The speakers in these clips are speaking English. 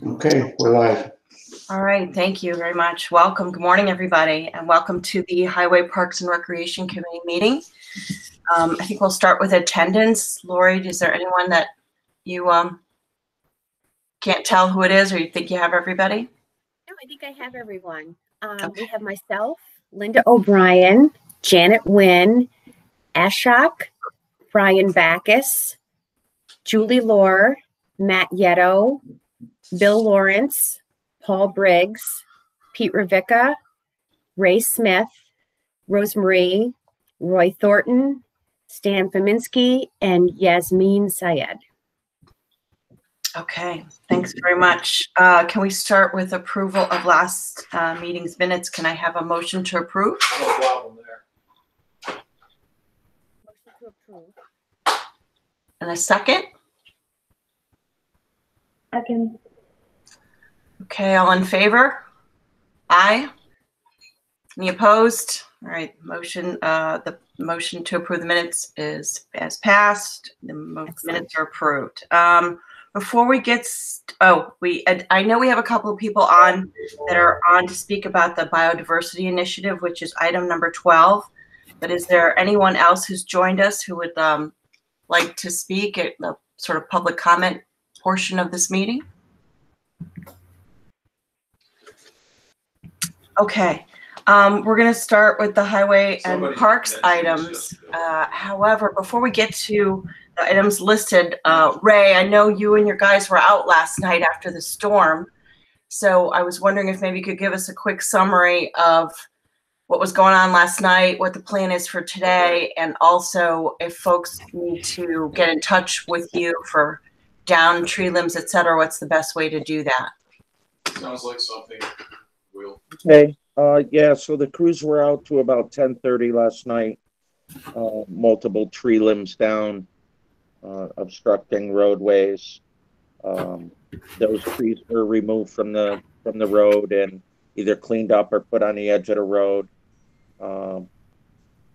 Okay, we're live. All right, thank you very much. Welcome. Good morning, everybody, and welcome to the Highway Parks and Recreation Committee meeting. I think we'll start with attendance. Lori, is there anyone that you can't tell who it is, or you think you have everybody? No, I think I have everyone. We have myself, Linda O'Brien, Janet Wynn, Ashok, Brian Backus, Julie Lohr, Matt Yetto, Bill Lawrence, Paul Briggs, Pete Ravicka, Ray Smith, Rosemarie, Roy Thornton, Stan Fominski, and Yasmin Syed. Okay, thanks very much. Can we start with approval of last meeting's minutes? Can I have a motion to approve? No problem there. Motion to approve. And a second? Second. Okay, all in favor? Aye. Any opposed? All right, motion. The motion to approve the minutes is passed. The minutes are approved. Before we get, I know we have a couple of people on that are on to speak about the biodiversity initiative, which is item number 12. But is there anyone else who's joined us who would like to speak at the sort of public comment portion of this meeting? Okay, we're going to start with the highway and parks items. However, before we get to the items listed, Ray, I know you and your guys were out last night after the storm. So I was wondering if maybe you could give us a quick summary of what was going on last night, what the plan is for today, and also if folks need to get in touch with you for down tree limbs, et cetera, what's the best way to do that? Sounds like something we'll. Okay. Yeah, so the crews were out to about 10:30 last night. Multiple tree limbs down, obstructing roadways. Those trees were removed from the road and either cleaned up or put on the edge of the road.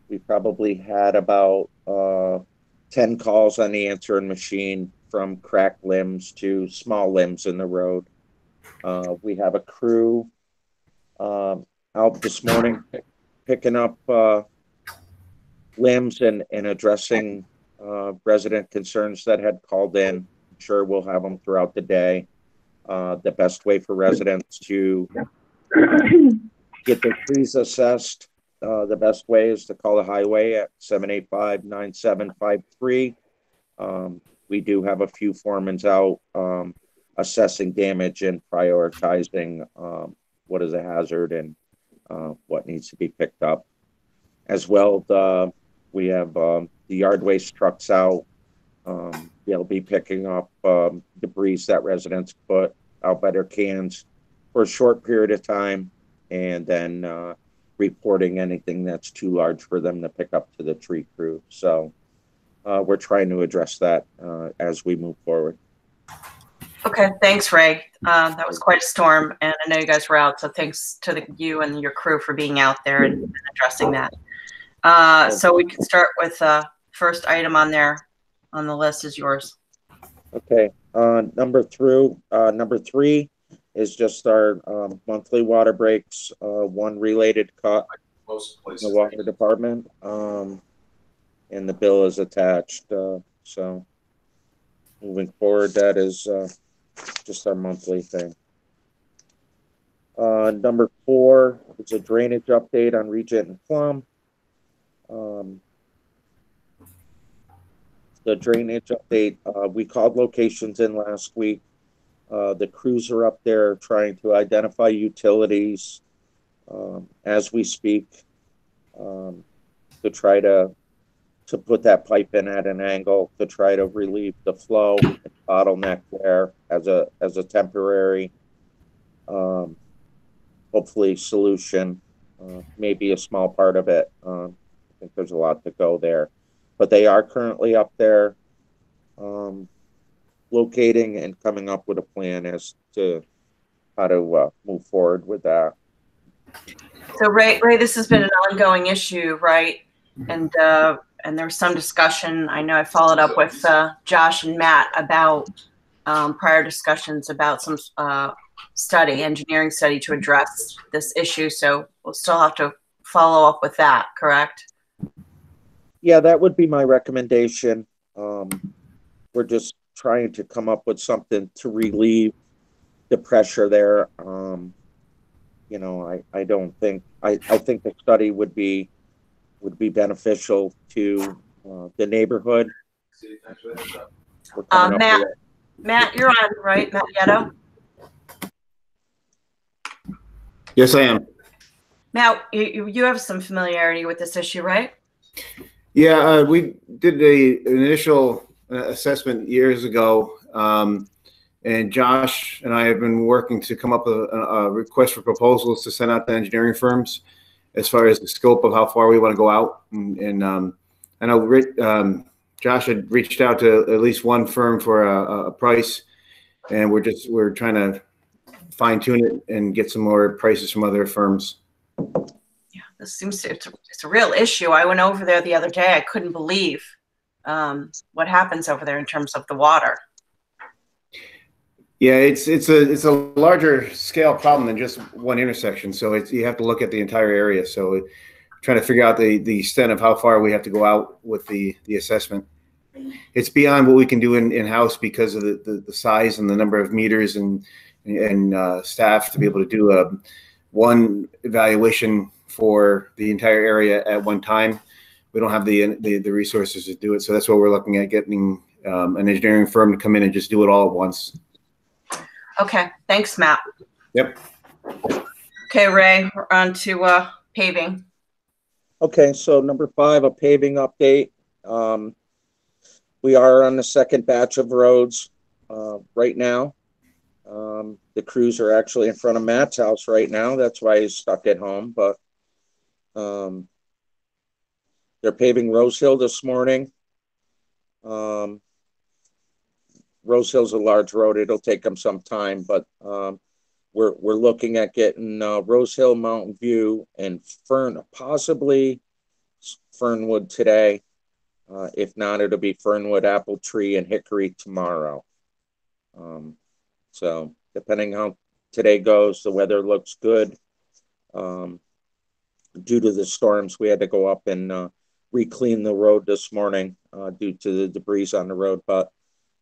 We probably had about 10 calls on the answering machine, from cracked limbs to small limbs in the road. We have a crew out this morning picking up limbs and addressing resident concerns that had called in. I'm sure we'll have them throughout the day. The best way for residents to get their trees assessed, the best way is to call the highway at 785-9753. We do have a few foremans out assessing damage and prioritizing what is a hazard and what needs to be picked up. As well, we have the yard waste trucks out. They'll be picking up debris that residents put out by their cans for a short period of time, and then reporting anything that's too large for them to pick up to the tree crew. So we're trying to address that as we move forward. Okay, thanks, Ray. That was quite a storm, and I know you guys were out, so thanks to you and your crew for being out there and addressing that. So we can start with first item on there on the list is yours. Okay, number 3 is just our monthly water breaks, one related cut in the water department, and the bill is attached. So moving forward, that is just our monthly thing. Number 4 is a drainage update on Regent and Plum. The drainage update, we called locations in last week. The crews are up there trying to identify utilities as we speak, to try to put that pipe in at an angle to try to relieve the flow and bottleneck there as a temporary, hopefully solution, maybe a small part of it. I think there's a lot to go there, but they are currently up there locating and coming up with a plan as to how to move forward with that. So Ray, this has been an ongoing issue, right? And there was some discussion. I know I followed up with Josh and Matt about prior discussions about some engineering study to address this issue. So we'll still have to follow up with that, correct? Yeah, that would be my recommendation. We're just trying to come up with something to relieve the pressure there. You know, I don't think, I think the study would be beneficial to the neighborhood. See, thanks for that stuff. We're coming up with Matt, you're on, right? Matt Yetto? Yes, I am. Matt, you have some familiarity with this issue, right? Yeah, we did an initial assessment years ago, and Josh and I have been working to come up with a request for proposals to send out to engineering firms as far as the scope of how far we want to go out. And I know Josh had reached out to at least one firm for a price, and we're trying to fine tune it and get some more prices from other firms. Yeah, this seems to, it's a real issue. I went over there the other day. I couldn't believe what happens over there in terms of the water. Yeah, it's a larger scale problem than just one intersection. So you have to look at the entire area. So trying to figure out the extent of how far we have to go out with the assessment. It's beyond what we can do in-house because of the size and the number of meters and staff to be able to do one evaluation for the entire area at one time. We don't have the resources to do it. So that's what we're looking at, getting an engineering firm to come in and just do it all at once. Okay, thanks, Matt. Yep. Okay, Ray, we're on to paving. Okay, so number 5, a paving update. We are on the second batch of roads right now. The crews are actually in front of Matt's house right now. That's why he's stuck at home. But they're paving Rose Hill this morning. Rose Hill's a large road. It'll take them some time, but we're looking at getting Rose Hill, Mountain View, and possibly Fernwood today. If not, it'll be Fernwood, Apple Tree, and Hickory tomorrow. So depending how today goes, the weather looks good. Due to the storms, we had to go up and re-clean the road this morning due to the debris on the road, but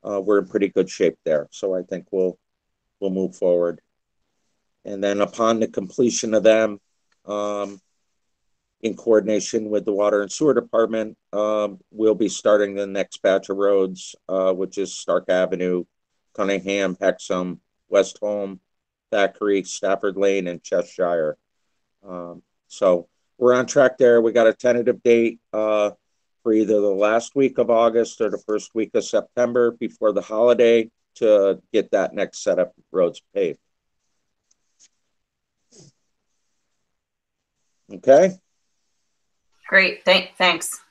we're in pretty good shape there. So I think we'll move forward. And then upon the completion of them, in coordination with the Water and Sewer Department, we'll be starting the next batch of roads, which is Stark Avenue, Cunningham, Hexham, West Home, Thackeray, Stafford Lane, and Cheshire. So we're on track there. We got a tentative date for either the last week of August or the first week of September before the holiday to get that next set of roads paved. Okay. Great, thanks.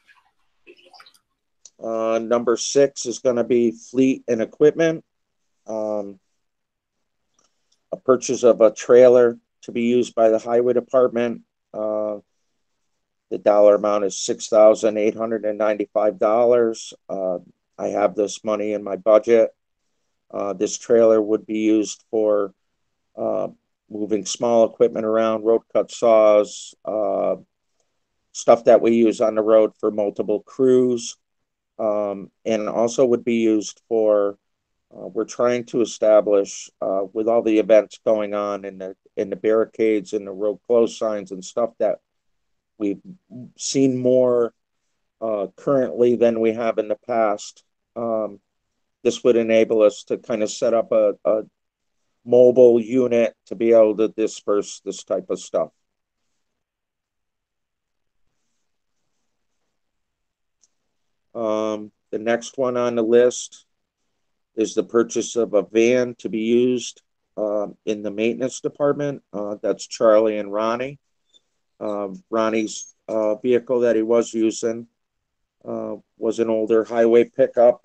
Number 6 is going to be fleet and equipment. A purchase of a trailer to be used by the highway department. The dollar amount is $6,895. I have this money in my budget. This trailer would be used for moving small equipment around, road cut saws, stuff that we use on the road for multiple crews, and also would be used for, we're trying to establish, with all the events going on in the barricades and the road closed signs and stuff, that we've seen more currently than we have in the past. This would enable us to kind of set up a mobile unit to be able to disperse this type of stuff. The next one on the list is the purchase of a van to be used in the maintenance department. That's Charlie and Ronnie. Ronnie's vehicle that he was using was an older highway pickup.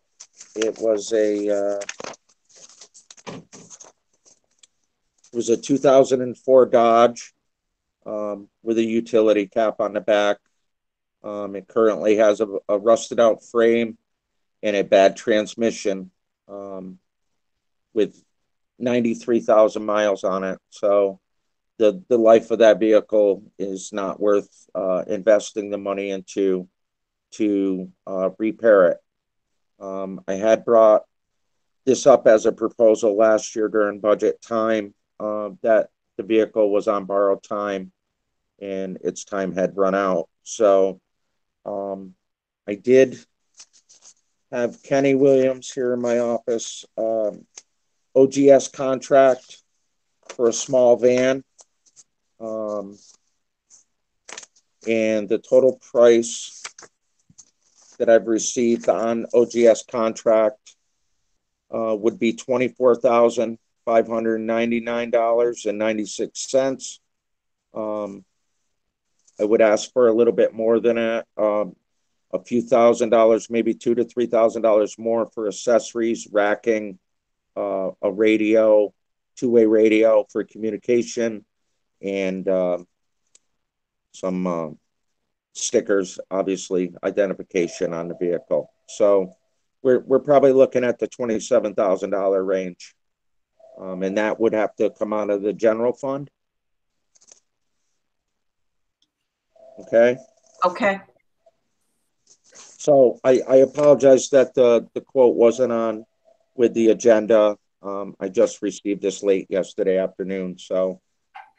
It was a 2004 Dodge with a utility cap on the back. It currently has a rusted out frame and a bad transmission. with 93,000 miles on it. So the life of that vehicle is not worth investing the money into to repair it. I had brought this up as a proposal last year during budget time, that the vehicle was on borrowed time and its time had run out. So I did have Kenny Williams here in my office, OGS contract for a small van. And the total price that I've received on OGS contract would be $24,599.96. I would ask for a little bit more than that, a few $1,000s, maybe $2,000 to $3,000 more for accessories, racking, a radio, two-way radio for communication, and some stickers, obviously identification on the vehicle. So we're probably looking at the $27,000 range, and that would have to come out of the general fund. Okay. Okay. So I apologize that the quote wasn't on with the agenda. I just received this late yesterday afternoon. So,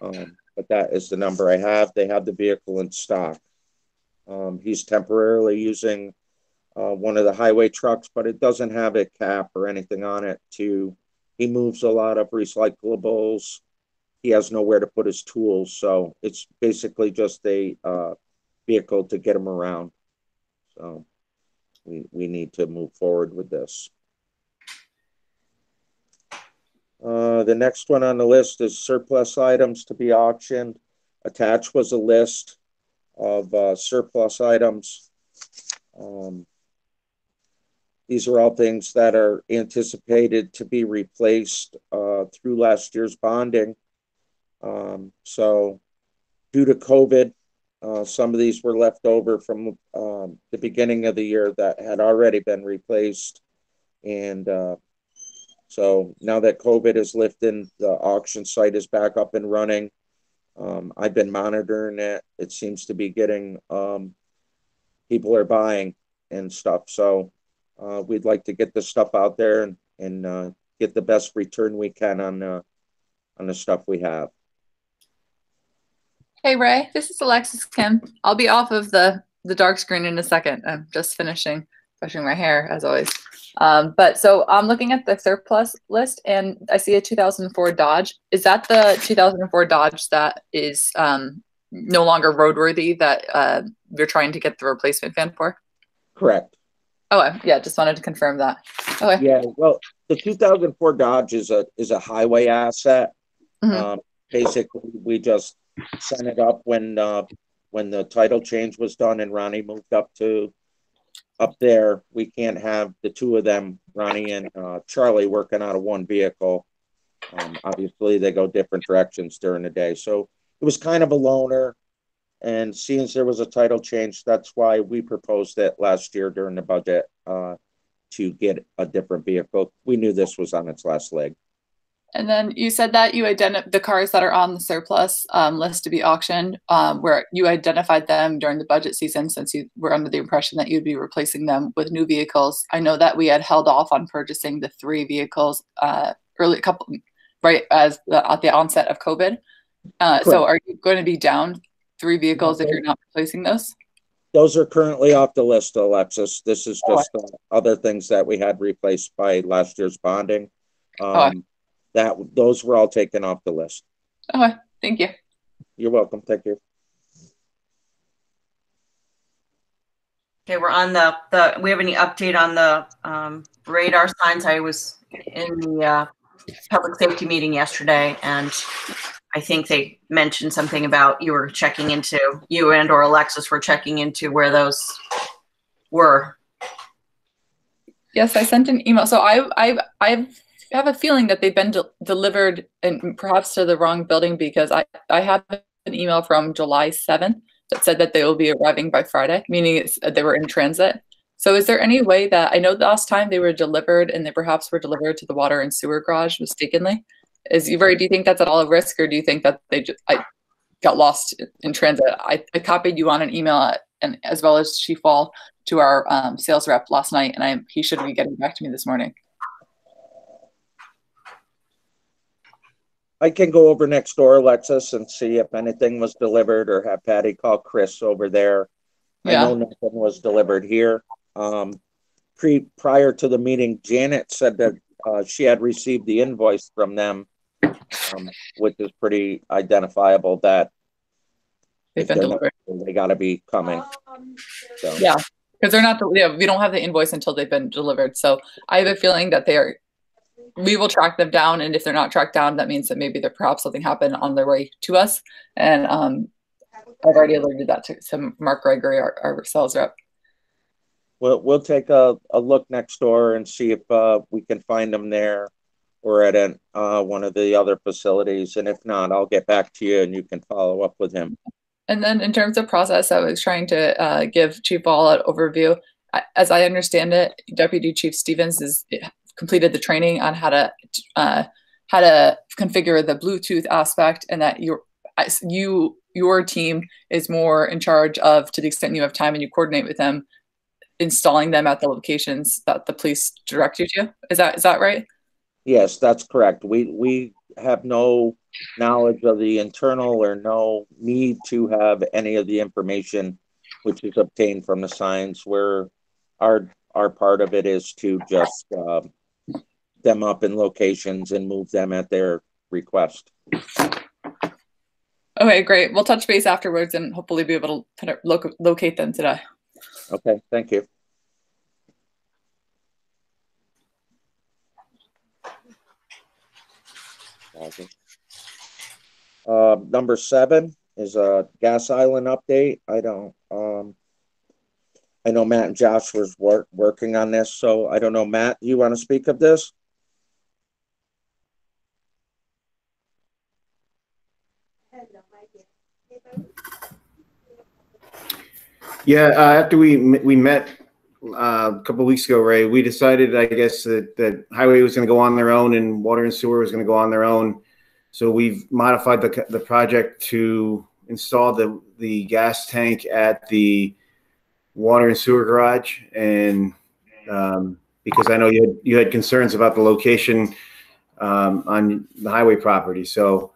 but that is the number I have. They have the vehicle in stock. He's temporarily using one of the highway trucks, but it doesn't have a cap or anything on it. He moves a lot of recyclables. He has nowhere to put his tools. So it's basically just a vehicle to get him around. So we need to move forward with this. The next one on the list is surplus items to be auctioned. Attached was a list of surplus items. These are all things that are anticipated to be replaced through last year's bonding. So due to COVID, some of these were left over from the beginning of the year that had already been replaced. And so now that COVID is lifting, the auction site is back up and running. I've been monitoring it. It seems to be getting, people are buying and stuff. So we'd like to get the stuff out there and get the best return we can on the stuff we have. Hey Ray, this is Alexis Kim. I'll be off of the dark screen in a second. I'm just brushing my hair as always. But so I'm looking at the surplus list and I see a 2004 Dodge. Is that the 2004 Dodge that is no longer roadworthy that you're trying to get the replacement van for? Correct. Oh yeah, just wanted to confirm that. Okay. Yeah, well, the 2004 Dodge is a highway asset. Mm-hmm. Basically, we just sent it up when the title change was done and Ronnie moved up there. We can't have the two of them, Ronnie and Charlie, working out of one vehicle. Obviously, they go different directions during the day. So it was kind of a loaner. And seeing as there was a title change, that's why we proposed it last year during the budget to get a different vehicle. We knew this was on its last leg. And then you said that you identified the cars that are on the surplus list to be auctioned, where you identified them during the budget season since you were under the impression that you'd be replacing them with new vehicles. I know that we had held off on purchasing the 3 vehicles at the onset of COVID. So are you going to be down 3 vehicles if you're not replacing those? Those are currently off the list, Alexis. This is just other things that we had replaced by last year's bonding. Those were all taken off the list. Okay, thank you. You're welcome. Thank you. Okay, we're on we have any update on the radar signs? I was in the public safety meeting yesterday, and I think they mentioned something about you and or Alexis were checking into where those were. Yes, I sent an email. So I have a feeling that they've been delivered and perhaps to the wrong building, because I have an email from July 7th that said that they will be arriving by Friday, meaning they were in transit. So is there any way that, I know last time they were delivered and they perhaps were delivered to the water and sewer garage mistakenly. Do you think that's at all a risk, or do you think that I got lost in transit? I copied you on an email and as well as Chief Wall to our sales rep last night, and he should be getting back to me this morning. I can go over next door, Alexis, and see if anything was delivered, or have Patty call Chris over there. Yeah. I know nothing was delivered here. Prior to the meeting, Janet said that she had received the invoice from them, which is pretty identifiable that They've been delivered. They got to be coming. So. Yeah, because they're not. We don't have the invoice until they've been delivered. So I have a feeling that we will track them down, and if they're not tracked down, that means that maybe perhaps something happened on their way to us. And I've already alerted that to Mark Gregory, our sales rep. We'll take a look next door and see if we can find them there or at one of the other facilities. And if not, I'll get back to you and you can follow up with him. And then in terms of process, I was trying to give Chief Wall an overview. As I understand it, Deputy Chief Stevens has completed the training on how to configure the Bluetooth aspect, and that your team is more in charge of, to the extent you have time and you coordinate with them, installing them at the locations that the police direct you to. Is that right? Yes, that's correct. We have no knowledge of the internal or no need to have any of the information which is obtained from the signs, where our part of it is to just them up in locations and move them at their request. Okay, great. We'll touch base afterwards and hopefully be able to kind of locate them today. Okay, thank you. Number 7 is a Gas Island update. I know Matt and Josh was working on this, so I don't know. Matt, do you want to speak of this? Yeah, after we met a couple of weeks ago, Ray, we decided, I guess, that highway was going to go on their own and water and sewer was going to go on their own. So we've modified the project to install the gas tank at the water and sewer garage, and because I know you had concerns about the location on the highway property. So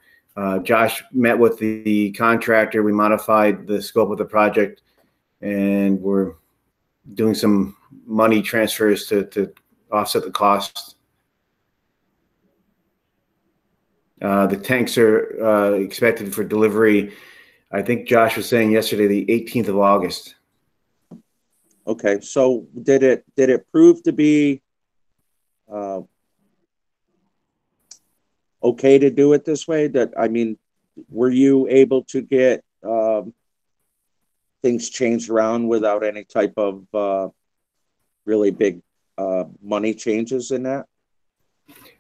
Josh met with the contractor. We modified the scope of the project, and we're doing some money transfers to offset the cost. The tanks are expected for delivery, I think Josh was saying yesterday, the 18th of August. Okay, so did it prove to be okay to do it this way? Were you able to get things changed around without any type of really big money changes in that?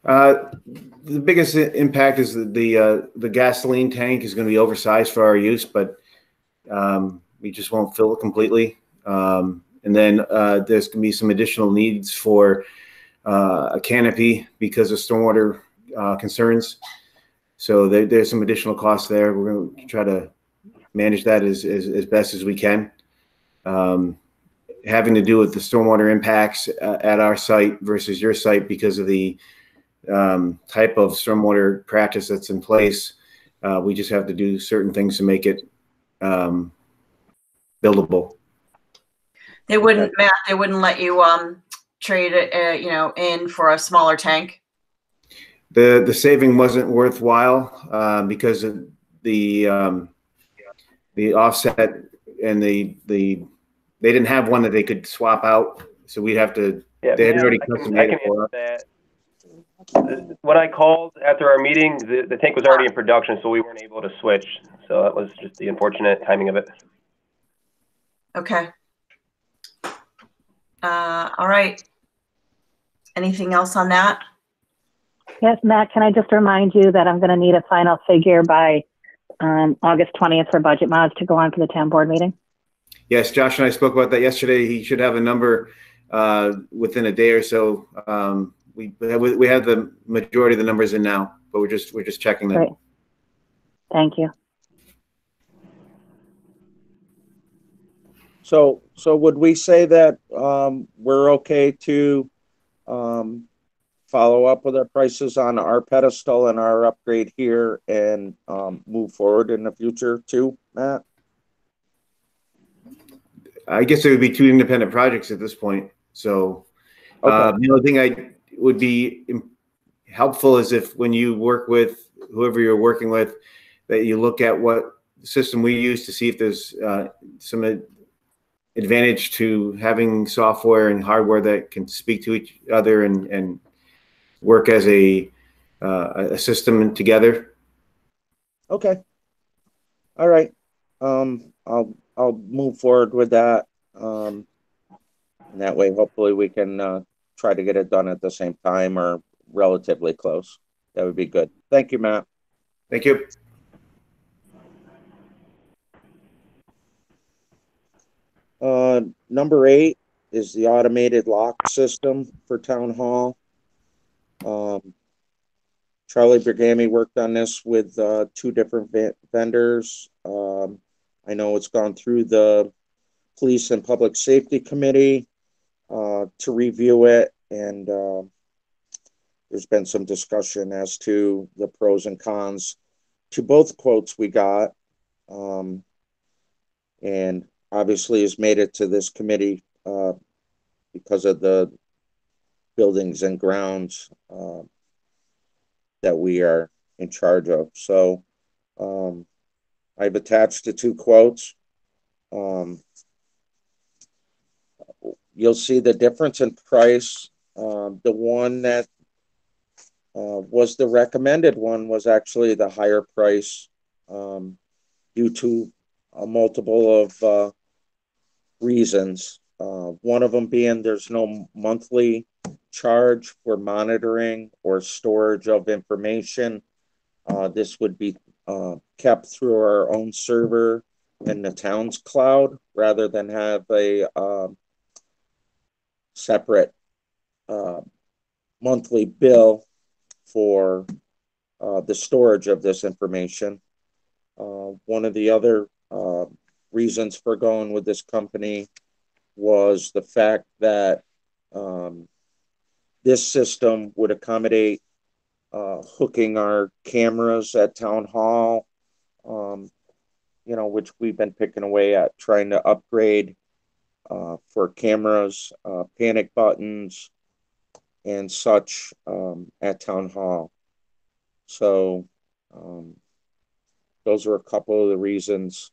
The biggest impact is the gasoline tank is going to be oversized for our use, but we just won't fill it completely. And then there's going to be some additional needs for a canopy because of stormwater concerns. So there's some additional costs there. We're going to try to manage that as best as we can. Having to do with the stormwater impacts at our site versus your site because of the type of stormwater practice that's in place, we just have to do certain things to make it buildable. They wouldn't, Matt, they wouldn't let you trade it, in for a smaller tank? The saving wasn't worthwhile because of the offset, and they didn't have one that they could swap out, so we'd have to. Yeah, they had already custom made it for us. When I called after our meeting, the tank was already in production, so we weren't able to switch. So that was just the unfortunate timing of it. Okay. All right. Anything else on that? Yes, Matt, can I just remind you that I'm going to need a final figure by August 20th for budget mods to go on for the town board meeting? Yes, Josh and I spoke about that yesterday. He should have a number within a day or so. We have the majority of the numbers in now, but we're just checking them. Great. Thank you. So would we say that we're okay to follow up with our prices on our pedestal and our upgrade here and move forward in the future too, Matt? I guess it would be two independent projects at this point. So Okay. the only thing I would be helpful is if when you work with whoever you're working with, that you look at what system we use to see if there's some advantage to having software and hardware that can speak to each other and work as a system together. Okay. All right. I'll move forward with that. And that way, hopefully, we can try to get it done at the same time or relatively close. That would be good. Thank you, Matt. Thank you. Number 8 is the automated lock system for Town Hall. Charlie Bergami worked on this with 2 different vendors. I know it's gone through the Police and Public Safety Committee to review it, and there's been some discussion as to the pros and cons to both quotes we got, and obviously has made it to this committee because of the buildings and grounds that we are in charge of. So I've attached the 2 quotes. You'll see the difference in price. The one that was the recommended one was actually the higher price due to a multiple of reasons. One of them being there's no monthly charge for monitoring or storage of information. This would be kept through our own server in the town's cloud rather than have a separate monthly bill for the storage of this information. One of the other reasons for going with this company was the fact that this system would accommodate hooking our cameras at Town Hall, which we've been picking away at trying to upgrade for cameras, panic buttons, and such at Town Hall. So those are a couple of the reasons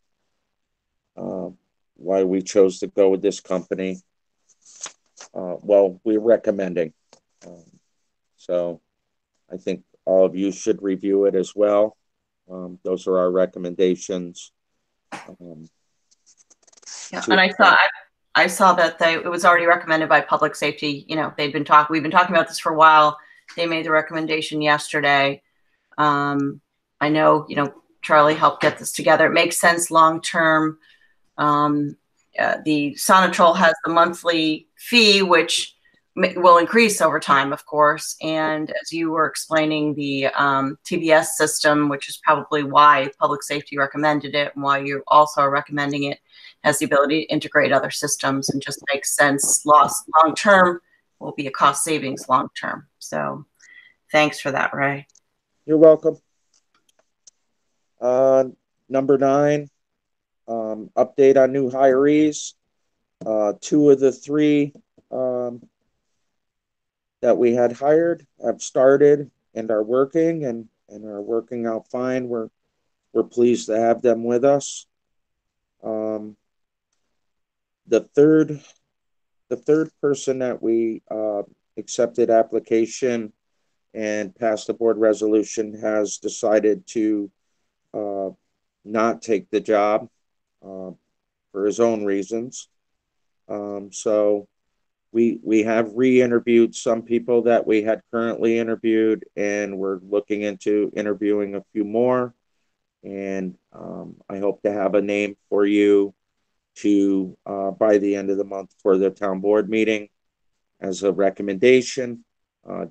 why we chose to go with this company. Well, we're recommending. So I think all of you should review it as well. Those are our recommendations. Yeah, and I saw that it was already recommended by Public Safety. We've been talking about this for a while. They made the recommendation yesterday. I know, Charlie helped get this together. It makes sense long term. The Sonatrol has the monthly fee, which will increase over time, of course. And as you were explaining, the TBS system, which is probably why Public Safety recommended it and why you also are recommending it, has the ability to integrate other systems and just makes sense. Loss long term will be a cost savings long term. So thanks for that, Ray. You're welcome. Number 9, update on new hirees. 2 of the 3 that we had hired have started and are working and are working out fine. We're pleased to have them with us. The third person that we accepted application and passed the board resolution has decided to not take the job for his own reasons. So we have re-interviewed some people that we had currently interviewed, and we're looking into interviewing a few more. And I hope to have a name for you to, by the end of the month for the town board meeting as a recommendation,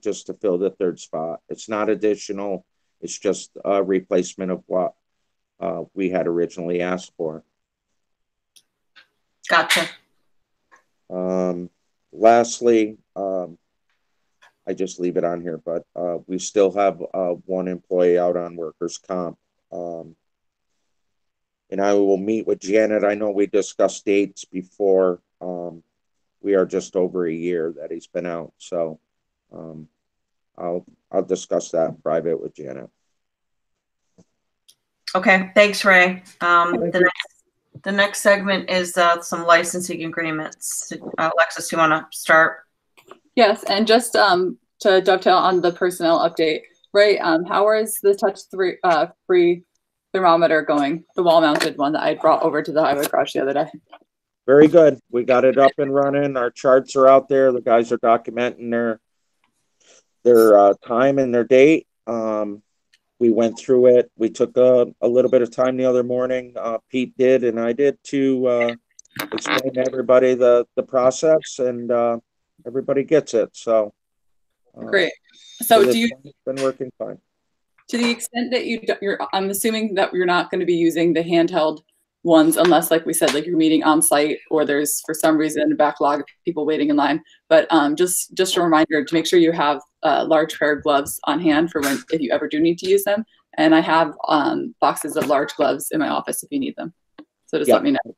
just to fill the third spot. It's not additional. It's just a replacement of what we had originally asked for. Gotcha. Lastly, I just leave it on here, but we still have one employee out on workers' comp. And I will meet with Janet. I know we discussed dates before. We are just over a year that he's been out. So I'll discuss that in private with Janet. Okay, thanks, Ray. The next segment is some licensing agreements. Alexis, you want to start? Yes, and just to dovetail on the personnel update, Ray, how is the touch-free thermometer going? The wall-mounted one that I brought over to the highway garage the other day. Very good. We got it up and running. Our charts are out there. The guys are documenting their time and their date. We went through it. We took a little bit of time the other morning. Pete did, and I did, to explain to everybody the process, and everybody gets it. So great. So do you? It's been working fine. To the extent that I'm assuming that you're not going to be using the handheld ones unless, like we said, like you're meeting on site or there's for some reason a backlog of people waiting in line. But just a reminder to make sure you have a large pair of gloves on hand for if you ever do need to use them. And I have boxes of large gloves in my office if you need them. So just let me know.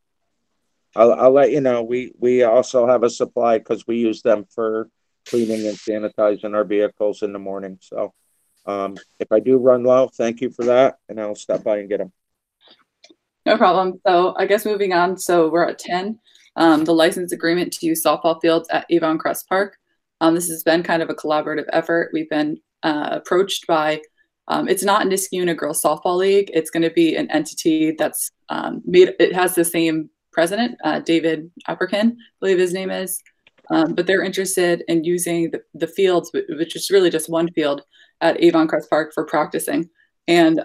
I'll let you know. We also have a supply because we use them for cleaning and sanitizing our vehicles in the morning. So if I do run low, thank you for that, and I'll stop by and get them. No problem. So I guess moving on. So we're at 10, the license agreement to use softball fields at Avon Crest Park. This has been kind of a collaborative effort. We've been approached by, it's not Niskayuna Girls Softball League. It's going to be an entity that's it has the same president, David Apperkin, I believe his name is. But they're interested in using the fields, which is really just one field at Avon Crest Park for practicing. And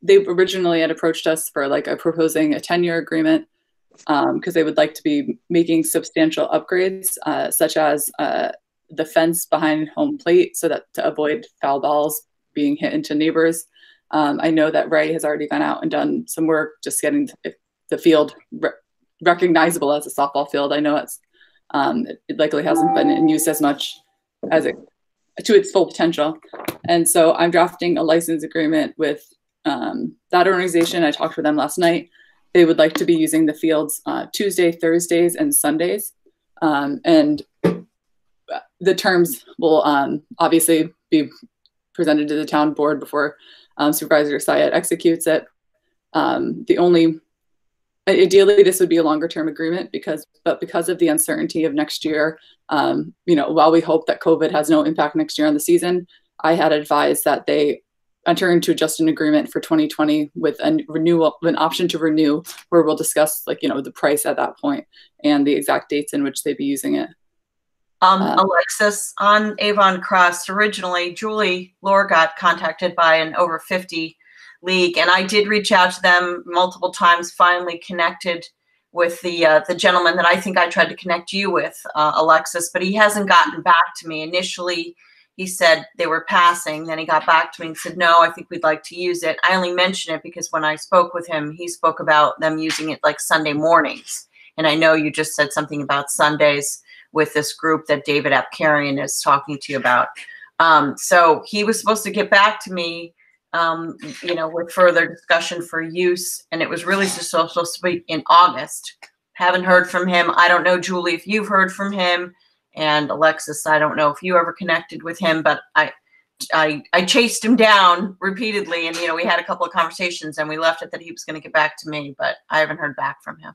they originally had approached us for proposing a 10-year agreement because they would like to be making substantial upgrades, such as the fence behind home plate so that to avoid foul balls being hit into neighbors. I know that Ray has already gone out and done some work just getting the field recognizable as a softball field. I know it likely hasn't been in use as much as to its full potential. And so I'm drafting a license agreement with that organization. I talked with them last night. They would like to be using the fields Tuesday, Thursdays, and Sundays. And the terms will obviously be presented to the town board before Supervisor Syed executes it. Ideally, this would be a longer term agreement but because of the uncertainty of next year, while we hope that COVID has no impact next year on the season, I had advised that they enter into just an agreement for 2020 with an option to renew, where we'll discuss the price at that point and the exact dates in which they'd be using it. Alexis, on Avon Crest, originally Julie Lore got contacted by an over 50 league, and I did reach out to them multiple times, finally connected with the gentleman that I think I tried to connect you with, Alexis, but he hasn't gotten back to me. Initially, he said they were passing. Then he got back to me and said, no, I think we'd like to use it. I only mention it because when I spoke with him, he spoke about them using it like Sunday mornings. And I know you just said something about Sundays with this group that David Apkarian is talking to you about. So he was supposed to get back to me with further discussion for use. And it was really just supposed to be in August. Haven't heard from him. I don't know, Julie, if you've heard from him. And Alexis, I don't know if you ever connected with him, but I chased him down repeatedly. And, we had a couple of conversations and we left it that he was going to get back to me, but I haven't heard back from him.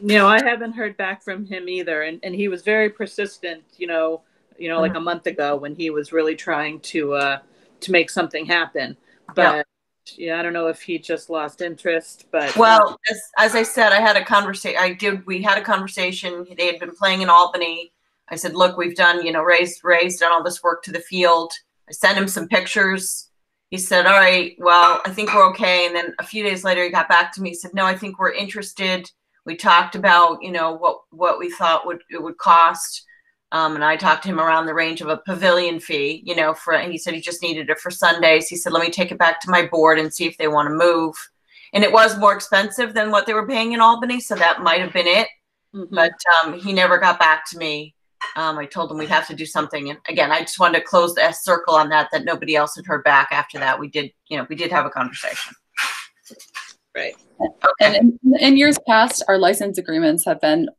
I haven't heard back from him either. And he was very persistent, like a month ago when he was really trying to make something happen. But I don't know if he just lost interest, but. Well, as I said, I had a conversation. We had a conversation. They had been playing in Albany. I said, look, we've done, Ray's done all this work to the field. I sent him some pictures. He said, all right, well, I think we're okay. And then a few days later, he got back to me. He said, no, I think we're interested. We talked about, you know, what we thought it would cost. And I talked to him around the range of a pavilion fee, you know, he said he just needed it for Sundays. He said, let me take it back to my board and see if they want to move. And it was more expensive than what they were paying in Albany. So that might've been it. But he never got back to me. I told him we'd have to do something. And again, I just wanted to close the circle on that nobody else had heard back after that. We did have a conversation. Right. And in years past, our license agreements have been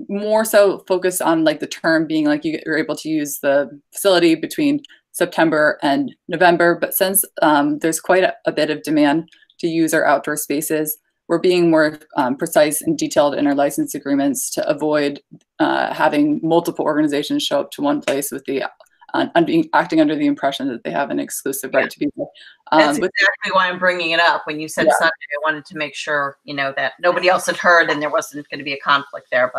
more so focused on like the term being like you're able to use the facility between September and November. But since there's quite a bit of demand to use our outdoor spaces, we're being more precise and detailed in our license agreements to avoid having multiple organizations show up to one place with the acting under the impression that they have an exclusive right to be there. That's exactly why I'm bringing it up. When you said Sunday, I wanted to make sure, you know, that nobody else had heard and there wasn't going to be a conflict there.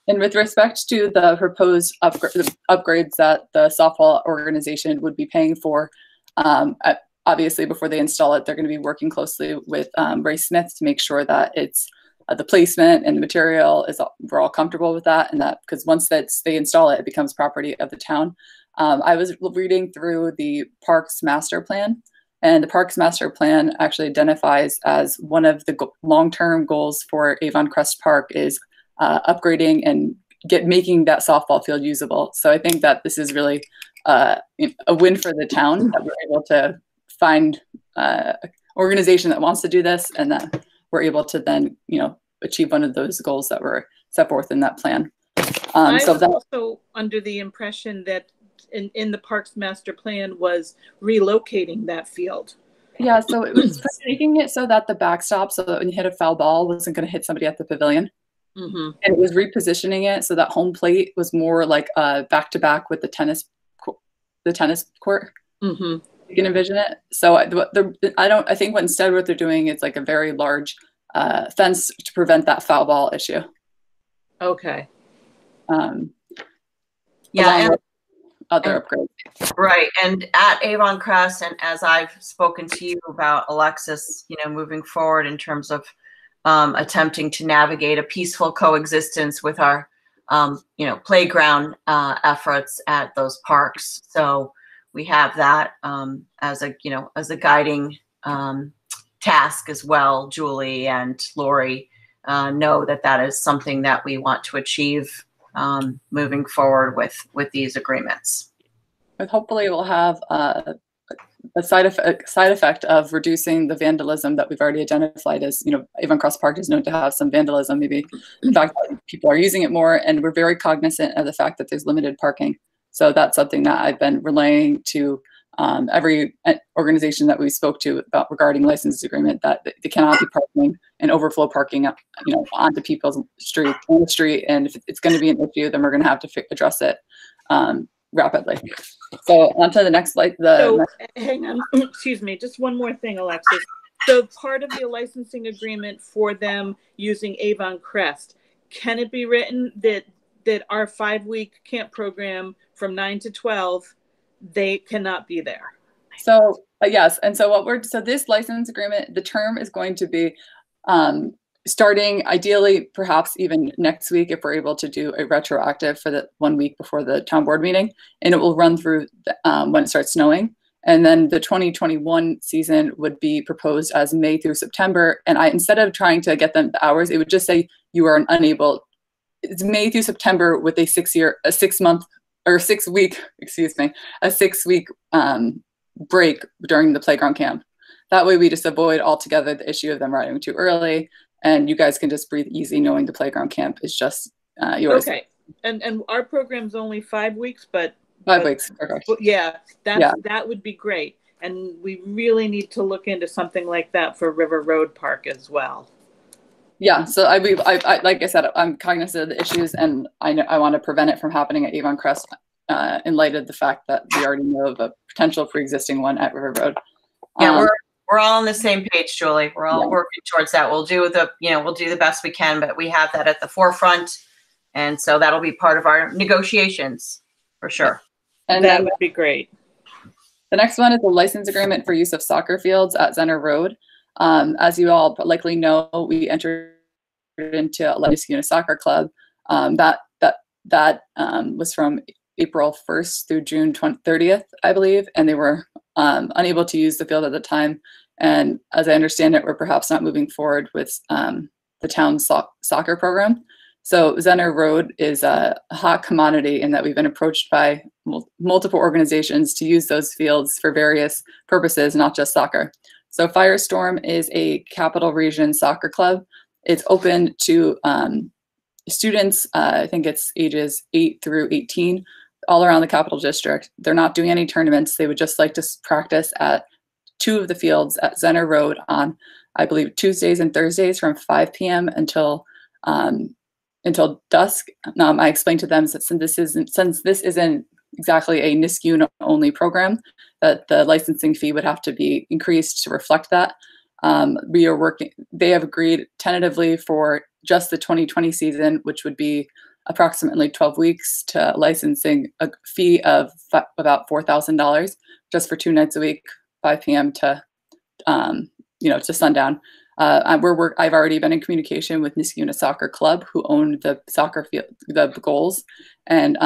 And with respect to the proposed upgrades that the softball organization would be paying for, obviously before they install it, they're going to be working closely with Ray Smith to make sure that it's the placement and the material we're all comfortable with that, and that because once they install it, it becomes property of the town. I was reading through the Parks Master Plan, and the Parks Master Plan actually identifies as one of the long-term goals for Avon Crest Park is upgrading and making that softball field usable. So I think that this is really a win for the town that we're able to find an organization that wants to do this, and that we're able to then, you know, achieve one of those goals that were set forth in that plan. I was also under the impression that in the Parks Master Plan was relocating that field. Yeah, so it was making it so that the backstop, so that when you hit a foul ball, wasn't going to hit somebody at the pavilion. And it was repositioning it so that home plate was more like back-to-back with the tennis court. You can envision it. So I think instead what they're doing is like a very large fence to prevent that foul ball issue. Okay. Yeah. Other upgrades. Right. And at Avon Crest, and as I've spoken to you about, Alexis, you know, moving forward in terms of attempting to navigate a peaceful coexistence with our, you know, playground efforts at those parks. So we have that as a guiding task as well. Julie and Lori know that is something that we want to achieve moving forward with these agreements. But hopefully it will have a side effect of reducing the vandalism that we've already identified as, you know, Avon Crest Park is known to have some vandalism, maybe the fact that people are using it more, and we're very cognizant of the fact that there's limited parking. So that's something that I've been relaying to every organization that we spoke to about regarding license agreement, that they cannot be parking and overflow parking up, you know, onto people's street, and if it's going to be an issue, then we're going to have to address it rapidly. So on to the next slide. Hang on, excuse me, just one more thing, Alexis. So part of the licensing agreement for them using Avon Crest, can it be written that our 5-week camp program from 9 to 12, they cannot be there? So yes, and so this license agreement, the term is going to be starting ideally perhaps even next week if we're able to do a retroactive for the 1 week before the town board meeting, and it will run through when it starts snowing. And then the 2021 season would be proposed as May through September. And instead of trying to get them the hours, it would just say you are unable. It's May through September with a 6 week break during the playground camp. That way we just avoid altogether the issue of them riding too early, and you guys can just breathe easy knowing the playground camp is just yours. Okay. And our program's only 5 weeks, but 5 weeks. Perfect. Yeah, that would be great. And we really need to look into something like that for River Road Park as well. Yeah, so I like I said, I'm cognizant of the issues, and I want to prevent it from happening at Avon Crest in light of the fact that we already know of a potential pre-existing one at River Road. Yeah, we're all on the same page, Julie. We're all working towards that. We'll do the best we can, but we have that at the forefront, and so that'll be part of our negotiations for sure. And that would be great. The next one is the license agreement for use of soccer fields at Center Road. As you all likely know, we entered into Niskayuna Soccer Club. That was from April 1st through June 30th, I believe, and they were unable to use the field at the time. And as I understand it, we're perhaps not moving forward with the town's soccer program. So Zenner Road is a hot commodity in that we've been approached by multiple organizations to use those fields for various purposes, not just soccer. So Firestorm is a Capital Region soccer club. It's open to students, I think it's ages 8 through 18, all around the Capital District. They're not doing any tournaments. They would just like to practice at 2 of the fields at Zenner Road on, I believe, Tuesdays and Thursdays from 5 p.m. until dusk. I explained to them that since this isn't exactly a Niskayuna only program, that the licensing fee would have to be increased to reflect that. They have agreed tentatively for just the 2020 season, which would be approximately 12 weeks, to licensing a fee of about $4,000 just for 2 nights a week, 5 p.m. to sundown. I've already been in communication with Niskayuna Soccer Club, who own the soccer field, the goals, and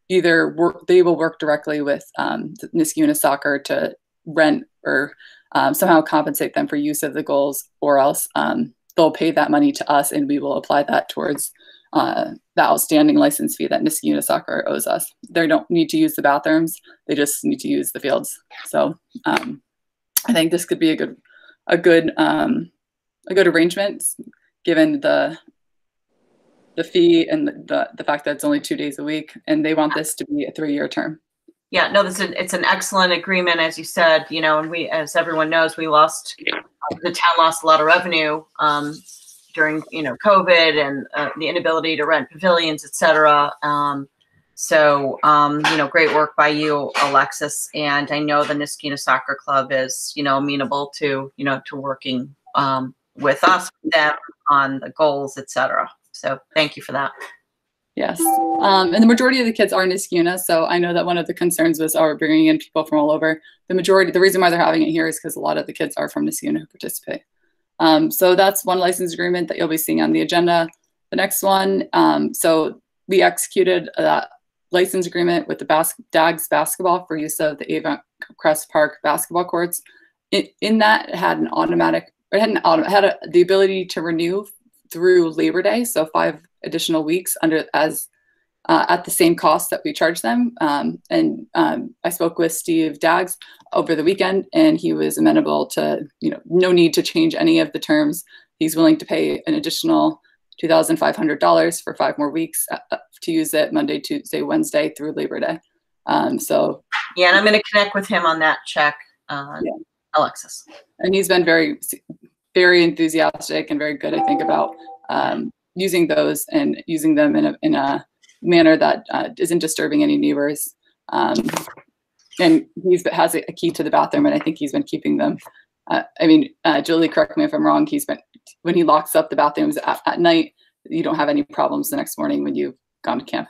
they will work directly with Niskayuna Soccer to rent or somehow compensate them for use of the goals, or else they'll pay that money to us, and we will apply that towards the outstanding license fee that Niskayuna Soccer owes us. They don't need to use the bathrooms; they just need to use the fields. So I think this could be a good arrangement, given the fee and the fact that it's only 2 days a week, and they want this to be a 3-year term. Yeah, no, it's an excellent agreement, as you said, and we, as everyone knows, the town lost a lot of revenue during, COVID and the inability to rent pavilions, et cetera. Great work by you, Alexis. And I know the Niskayuna Soccer Club is, amenable to, to working with us, with them on the goals, et cetera. So thank you for that. Yes. And the majority of the kids are Niskayuna. So I know that one of the concerns was, we're bringing in people from all over. The reason why they're having it here is because a lot of the kids are from Niskayuna who participate. So that's one license agreement that you'll be seeing on the agenda. The next one, so we executed that license agreement with the DAGS basketball for use of the Avon Crest Park basketball courts. In that, it had the ability to renew through Labor Day, so 5 additional weeks at the same cost that we charge them. I spoke with Steve Daggs over the weekend, and he was amenable to, no need to change any of the terms. He's willing to pay an additional $2,500 for 5 more weeks to use it Monday, Tuesday, Wednesday through Labor Day. Yeah, and I'm going to connect with him on that check, Alexis. And he's been very, very enthusiastic and very good, I think, about using those and using them in a manner that isn't disturbing any neighbors. And he has a key to the bathroom, and I think he's been keeping them. Julie, correct me if I'm wrong. When he locks up the bathrooms at night, you don't have any problems the next morning when you've gone to camp.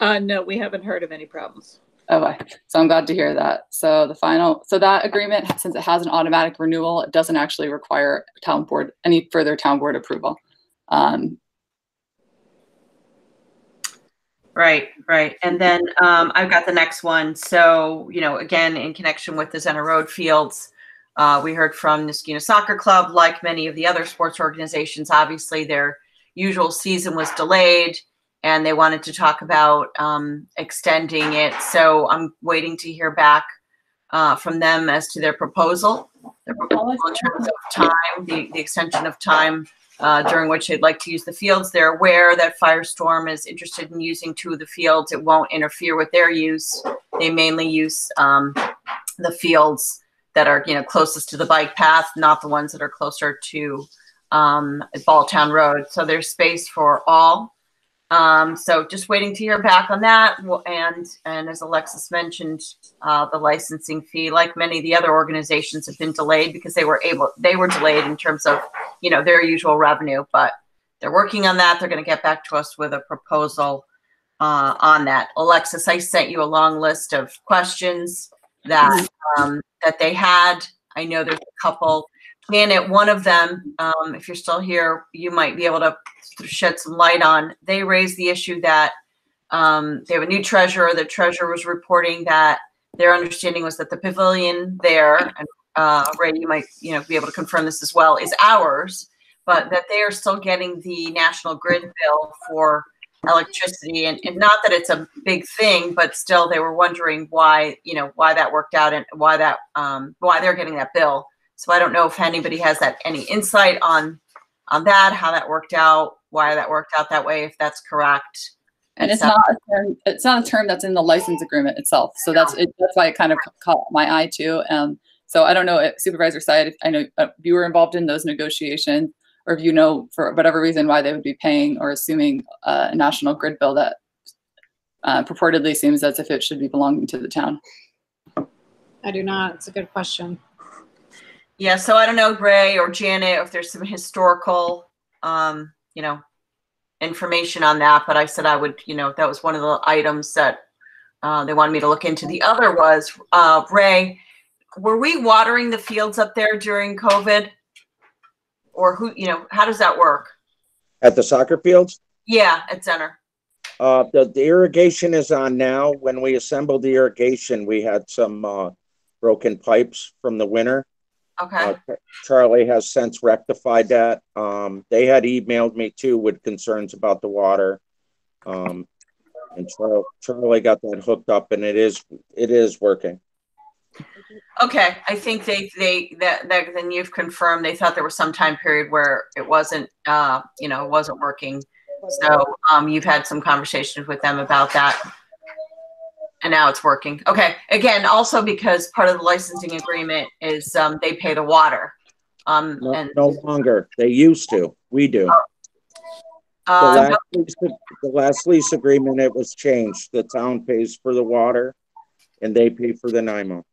No, we haven't heard of any problems. Okay, so I'm glad to hear that. So that agreement, since it has an automatic renewal, it doesn't actually require any further town board approval. Right. And then I've got the next one. So, again, in connection with the Zenner Road fields, we heard from Niskayuna Soccer Club. Like many of the other sports organizations, obviously their usual season was delayed, and they wanted to talk about extending it. So I'm waiting to hear back from them as to their proposal. In terms of time, the extension of time during which they'd like to use the fields. They're aware that Firestorm is interested in using 2 of the fields. It won't interfere with their use. They mainly use the fields that are, closest to the bike path, not the ones that are closer to Balltown Road. So there's space for all. So just waiting to hear back on that. And as Alexis mentioned, the licensing fee, like many of the other organizations, have been delayed because they were delayed in terms of, their usual revenue, but they're working on that. They're going to get back to us with a proposal on that. Alexis, I sent you a long list of questions that they had. I know there's a couple Janet, one of them, if you're still here, you might be able to shed some light on. They raised the issue that they have a new treasurer. The treasurer was reporting that their understanding was that the pavilion there, and Ray, you might be able to confirm this as well, is ours, but that they are still getting the National Grid bill for electricity, and not that it's a big thing, but still they were wondering why that worked out and why they're getting that bill. So I don't know if anybody has any insight on that, how that worked out, why that worked out that way, if that's correct. And it's not a term that's in the license agreement itself. So that's why it kind of caught my eye too. So I don't know if Supervisor Syed, I know you were involved in those negotiations, or if you know for whatever reason why they would be paying or assuming a National Grid bill that purportedly seems as if it should be belonging to the town. I do not. It's a good question. Yeah, so I don't know, Ray or Janet, if there's some historical, information on that, but I said I would, that was one of the items that they wanted me to look into. The other was, Ray, were we watering the fields up there during COVID? Or how does that work? At the soccer fields? Yeah, at Center. The irrigation is on now. When we assembled the irrigation, we had some broken pipes from the winter. Okay. Charlie has since rectified that. They had emailed me too with concerns about the water. And Charlie got that hooked up, and it is working. Okay, I think then you've confirmed they thought there was some time period where it wasn't it wasn't working. So you've had some conversations with them about that, and now it's working. Okay, again, also because part of the licensing agreement is they pay the water. No longer. They used to. We do. The last lease agreement, it was changed. The town pays for the water, and they pay for the NIMO.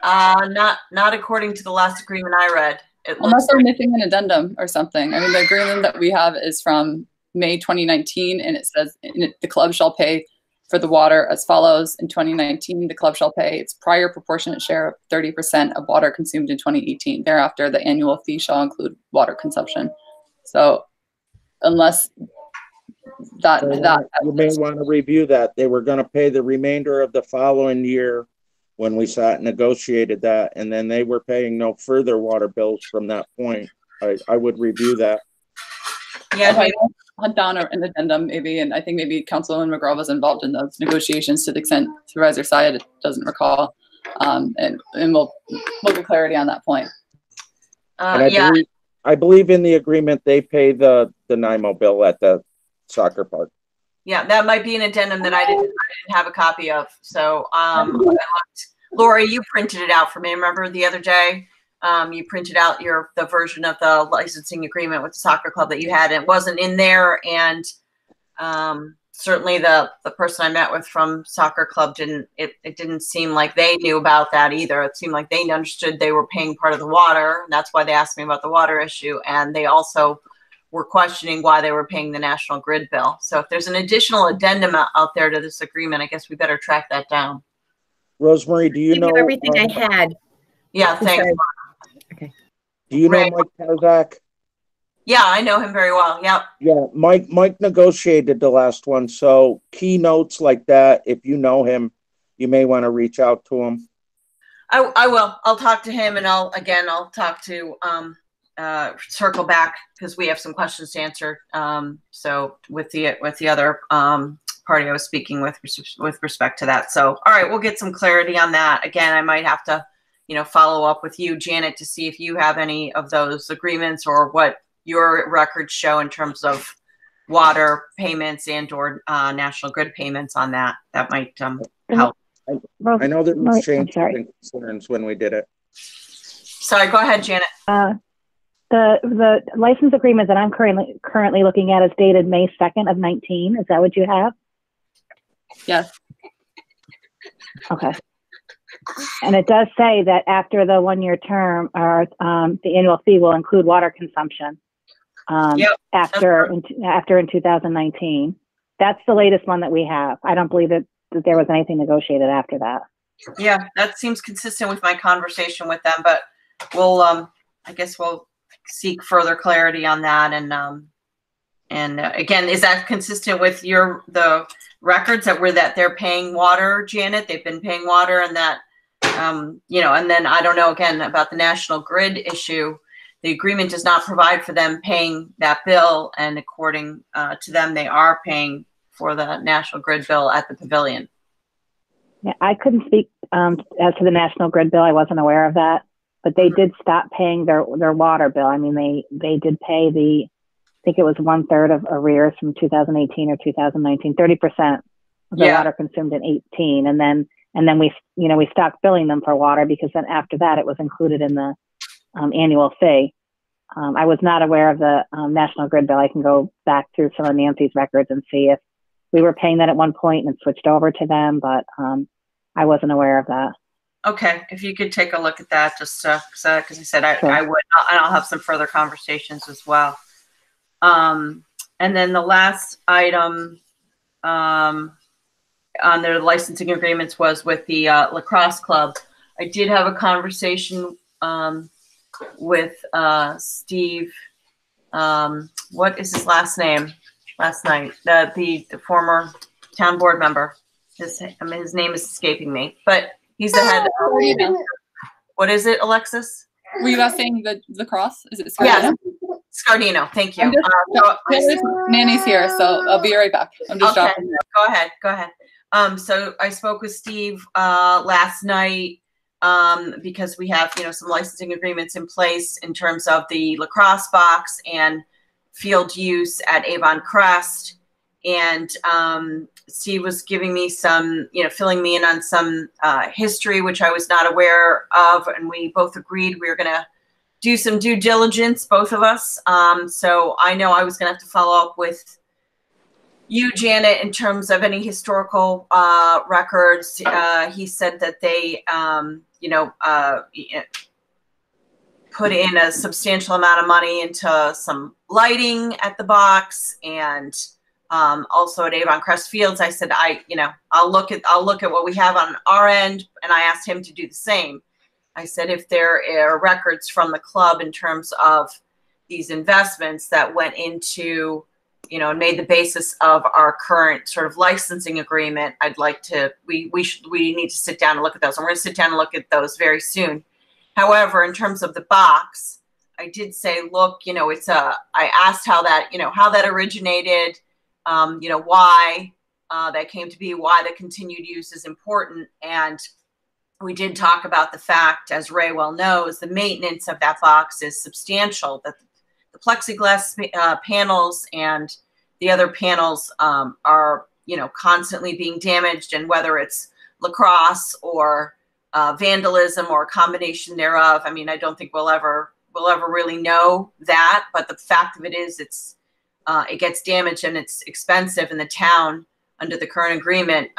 Not according to the last agreement I read. Unless they're missing an addendum or something. I mean, the agreement that we have is from May 2019, and it says the club shall pay for the water as follows. In 2019, the club shall pay its prior proportionate share of 30% of water consumed in 2018. Thereafter, the annual fee shall include water consumption. So unless that you may want to review that. They were going to pay the remainder of the following year when we sat and negotiated that, and then they were paying no further water bills from that point. I would review that. Yeah, hunt down an addendum maybe, and I think maybe Councilwoman McGraw was involved in those negotiations to the extent Supervisor Syed doesn't recall, and we'll get clarity on that point. I believe in the agreement they pay the NIMO bill at the soccer park. Yeah, that might be an addendum that I didn't have a copy of. So Lori, you printed it out for me. Remember the other day? You printed out the version of the licensing agreement with the soccer club that you had. It wasn't in there, and certainly the person I met with from soccer club it didn't seem like they knew about that either. It seemed like they understood they were paying part of the water, and that's why they asked me about the water issue. And they also were questioning why they were paying the National Grid bill. So if there's an additional addendum out there to this agreement, I guess we better track that down. Rosemary, do you know everything I had? Yeah, thanks. Okay. Do you know Mike Tarzak? Yeah, I know him very well. Yep. Yeah, Mike negotiated the last one. So keynotes like that, if you know him, you may want to reach out to him. I will. I'll talk to him, and I'll talk to circle back because we have some questions to answer. So with the other party I was speaking with respect to that. So all right, we'll get some clarity on that. Again, I might have to follow up with you, Janet, to see if you have any of those agreements or what your records show in terms of water payments and or National Grid payments on that. That might help. I know there was change in concerns when we did it. Sorry, go ahead, Janet. The license agreement that I'm currently looking at is dated May 2nd of 19. Is that what you have? Yes. Okay. And it does say that after the 1-year term, the annual fee will include water consumption. After in 2019. That's the latest one that we have. I don't believe that there was anything negotiated after that. Yeah, that seems consistent with my conversation with them, but we'll I guess we'll seek further clarity on that. And again, is that consistent with the records that they're paying water, Janet? They've been paying water, and that, you know, and then I don't know again about the National Grid issue. The agreement does not provide for them paying that bill, and according to them, they are paying for the National Grid bill at the pavilion. Yeah, I couldn't speak as to the National Grid bill. I wasn't aware of that, but they did stop paying their water bill. I mean, they did pay I think it was 1/3 of arrears from 2018 or 2019, 30% of the water consumed in 18. And then we stopped billing them for water because then after that it was included in the annual fee. I was not aware of the National Grid bill. I can go back through some of Nancy's records and see if we were paying that at one point and switched over to them, but I wasn't aware of that. Okay, if you could take a look at that, just because I said Sure. I would, and I'll have some further conversations as well. And then the last item on their licensing agreements was with the lacrosse club. I did have a conversation with Steve. What is his last name? Last night, the former town board member. His name is escaping me, but he's the head. What is it, Alexis? Were you guys saying the cross? Is it Scardino? Yes, Scardino. Thank you. Nanny's here, so I'll be right back. I'm just okay. dropping. Go ahead. So I spoke with Steve last night because we have some licensing agreements in place in terms of the lacrosse box and field use at Avon Crest, and Steve was giving me some, filling me in on some history which I was not aware of, and we both agreed we were going to do some due diligence, both of us. So I know I was going to have to follow up with you, Janet, in terms of any historical records. He said that they, put in a substantial amount of money into some lighting at the box, and also at Avon Crest Fields. I said, I'll look at what we have on our end, and I asked him to do the same. I said, if there are records from the club in terms of these investments that went into, and made the basis of our current sort of licensing agreement, I'd like to, we need to sit down and look at those. And we're going to sit down and look at those very soon. However, in terms of the box, I did say, look, I asked how that originated, why that came to be, why the continued use is important. And we did talk about the fact, as Ray well knows, the maintenance of that box is substantial, that the plexiglass panels and the other panels are, constantly being damaged, and whether it's lacrosse or vandalism or a combination thereof. I mean, I don't think we'll ever really know that, but the fact of it is, it gets damaged and it's expensive, and the town, under the current agreement,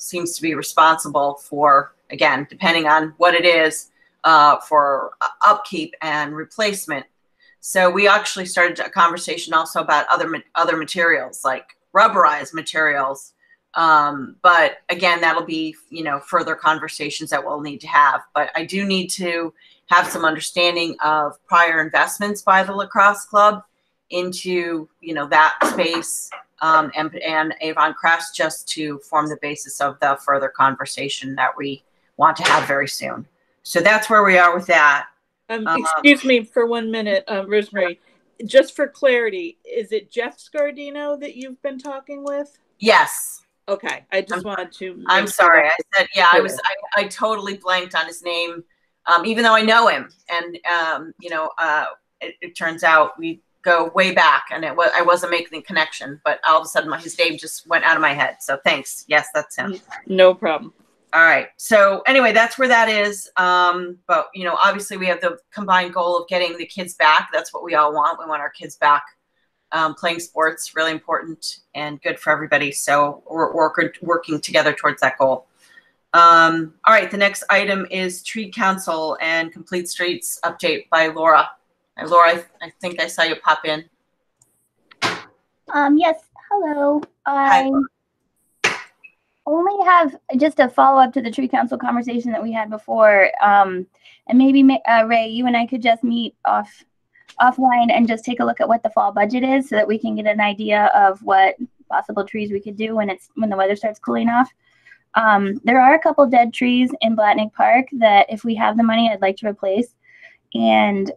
seems to be responsible for, again, depending on what it is, for upkeep and replacement. So we actually started a conversation also about other materials, like rubberized materials. But again, that'll be, further conversations that we'll need to have. But I do need to have some understanding of prior investments by the lacrosse club into, that space, and Avon Crest, just to form the basis of the further conversation that we want to have very soon. So that's where we are with that. Excuse me for 1 minute, Rosemary. Just for clarity, is it Jeff Scardino that you've been talking with? Yes. Okay, I just wanted to. I'm sorry. I said, I totally blanked on his name, even though I know him. And it turns out we go way back, and I wasn't making the connection, but all of a sudden his name just went out of my head. So thanks. Yes, that's him. No problem. All right. So anyway, that's where that is. But obviously we have the combined goal of getting the kids back. That's what we all want. We want our kids back playing sports. Really important and good for everybody. So we're working together towards that goal. All right. The next item is Tree Council and Complete Streets update by Laura. Hi, Laura, I think I saw you pop in. Yes. Hello. Hi. only have just a follow up to the tree council conversation that we had before. And maybe Ray, you and I could just meet offline and just take a look at what the fall budget is so that we can get an idea of what possible trees we could do when the weather starts cooling off. There are a couple dead trees in Blatnick Park that if we have the money, I'd like to replace. And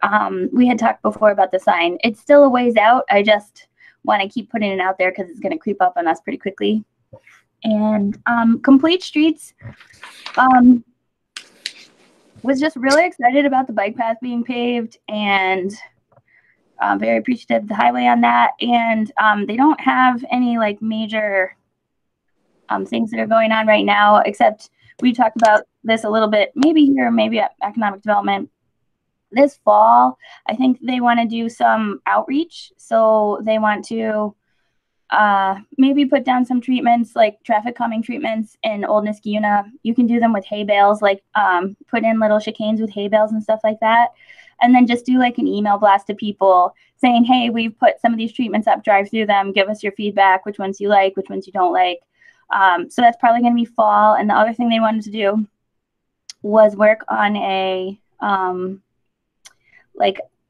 we had talked before about the sign. It's still a ways out. I just want to keep putting it out there because it's going to creep up on us pretty quickly. And Complete Streets was just really excited about the bike path being paved and very appreciative of the highway on that. And they don't have any like major things that are going on right now, except we talked about this a little bit, maybe here, maybe at economic development. This fall, I think they want to do some outreach. So they want to maybe put down some treatments like traffic calming treatments in Old Niskayuna. You can do them with hay bales, like put in little chicanes with hay bales and stuff like that. And then just do like an email blast to people saying, hey, we've put some of these treatments up, drive through them, give us your feedback, which ones you like, which ones you don't like. So that's probably going to be fall. And the other thing they wanted to do was work on a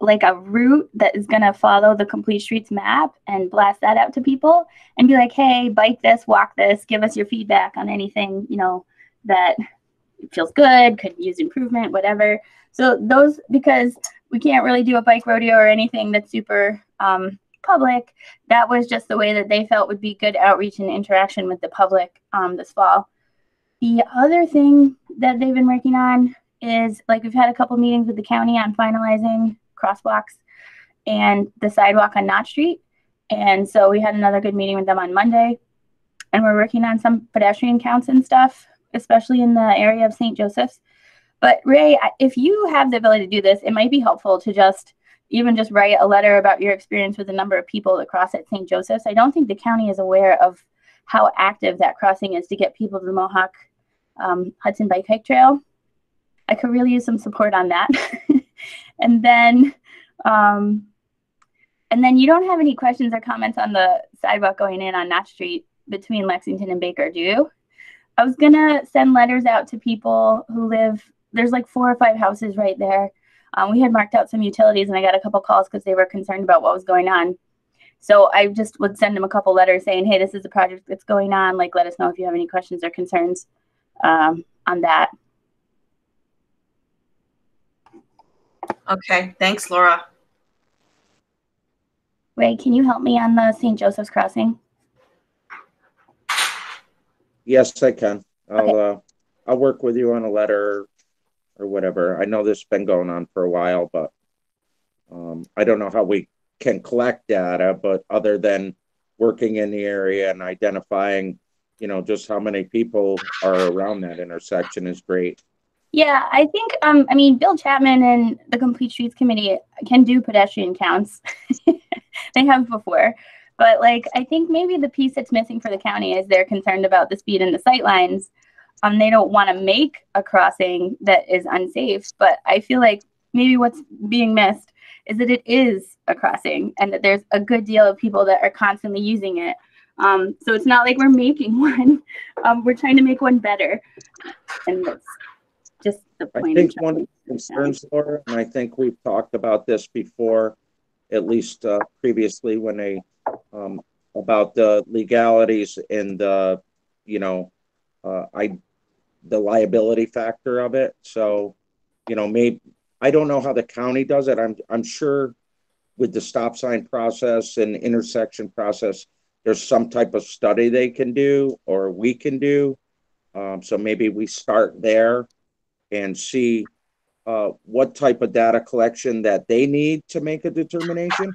like a route that is going to follow the Complete Streets map and blast that out to people and be like, hey, bike this, walk this, give us your feedback on anything, you know, that feels good, could use improvement, whatever. So those, because we can't really do a bike rodeo or anything that's super public, that was just the way that they felt would be good outreach and interaction with the public this fall. The other thing that they've been working on is, like, we've had a couple meetings with the county on finalizing crosswalks and the sidewalk on Knott Street. And so we had another good meeting with them on Monday, and we're working on some pedestrian counts and stuff, especially in the area of St. Joseph's. But Ray, if you have the ability to do this, it might be helpful to just write a letter about your experience with the number of people that cross at St. Joseph's. I don't think the county is aware of how active that crossing is to get people to the Mohawk Hudson Bike Hike Trail. I could really use some support on that. And then you don't have any questions or comments on the sidewalk going in on Knott Street between Lexington and Baker, do you? I was gonna send letters out to people who live, there's like 4 or 5 houses right there. We had marked out some utilities and I got a couple calls because they were concerned about what was going on. So I just would send them a couple letters saying, hey, this is a project that's going on. Like, let us know if you have any questions or concerns on that. Okay, thanks, Laura. Ray, can you help me on the St. Joseph's crossing? Yes, I can. I'll work with you on a letter or whatever. I know this has been going on for a while, but I don't know how we can collect data, but other than working in the area and identifying, you know, just how many people are around that intersection is great. Yeah, I think, I mean, Bill Chapman and the Complete Streets Committee can do pedestrian counts. They have before. But, like, I think maybe the piece that's missing for the county is they're concerned about the speed and the sight lines. They don't want to make a crossing that is unsafe. But I feel like maybe what's being missed is that it is a crossing and that there's a good deal of people that are constantly using it. So it's not like we're making one. We're trying to make one better. And that's just the point. I think one of the concerns, Laura, and I think we've talked about this before, at least previously when they, about the legalities and the, you know, the liability factor of it. So, you know, maybe, I don't know how the county does it. I'm sure with the stop sign process and intersection process, there's some type of study they can do or we can do. So maybe we start there and see what type of data collection that they need to make a determination.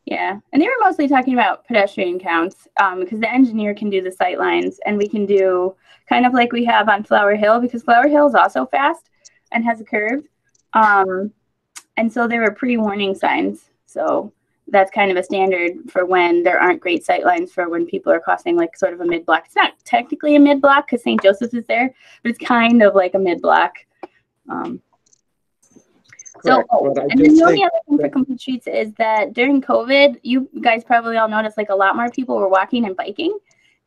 Yeah, and they were mostly talking about pedestrian counts because the engineer can do the sight lines and we can do kind of like we have on Flower Hill, because Flower Hill is also fast and has a curve. And so there were pre-warning signs. So that's kind of a standard for when there aren't great sight lines for when people are crossing like sort of a mid-block. It's not technically a mid-block because St. Joseph's is there, but it's kind of like a mid-block. And then the only other thing for Complete Streets is that during COVID, you guys probably all noticed like a lot more people were walking and biking.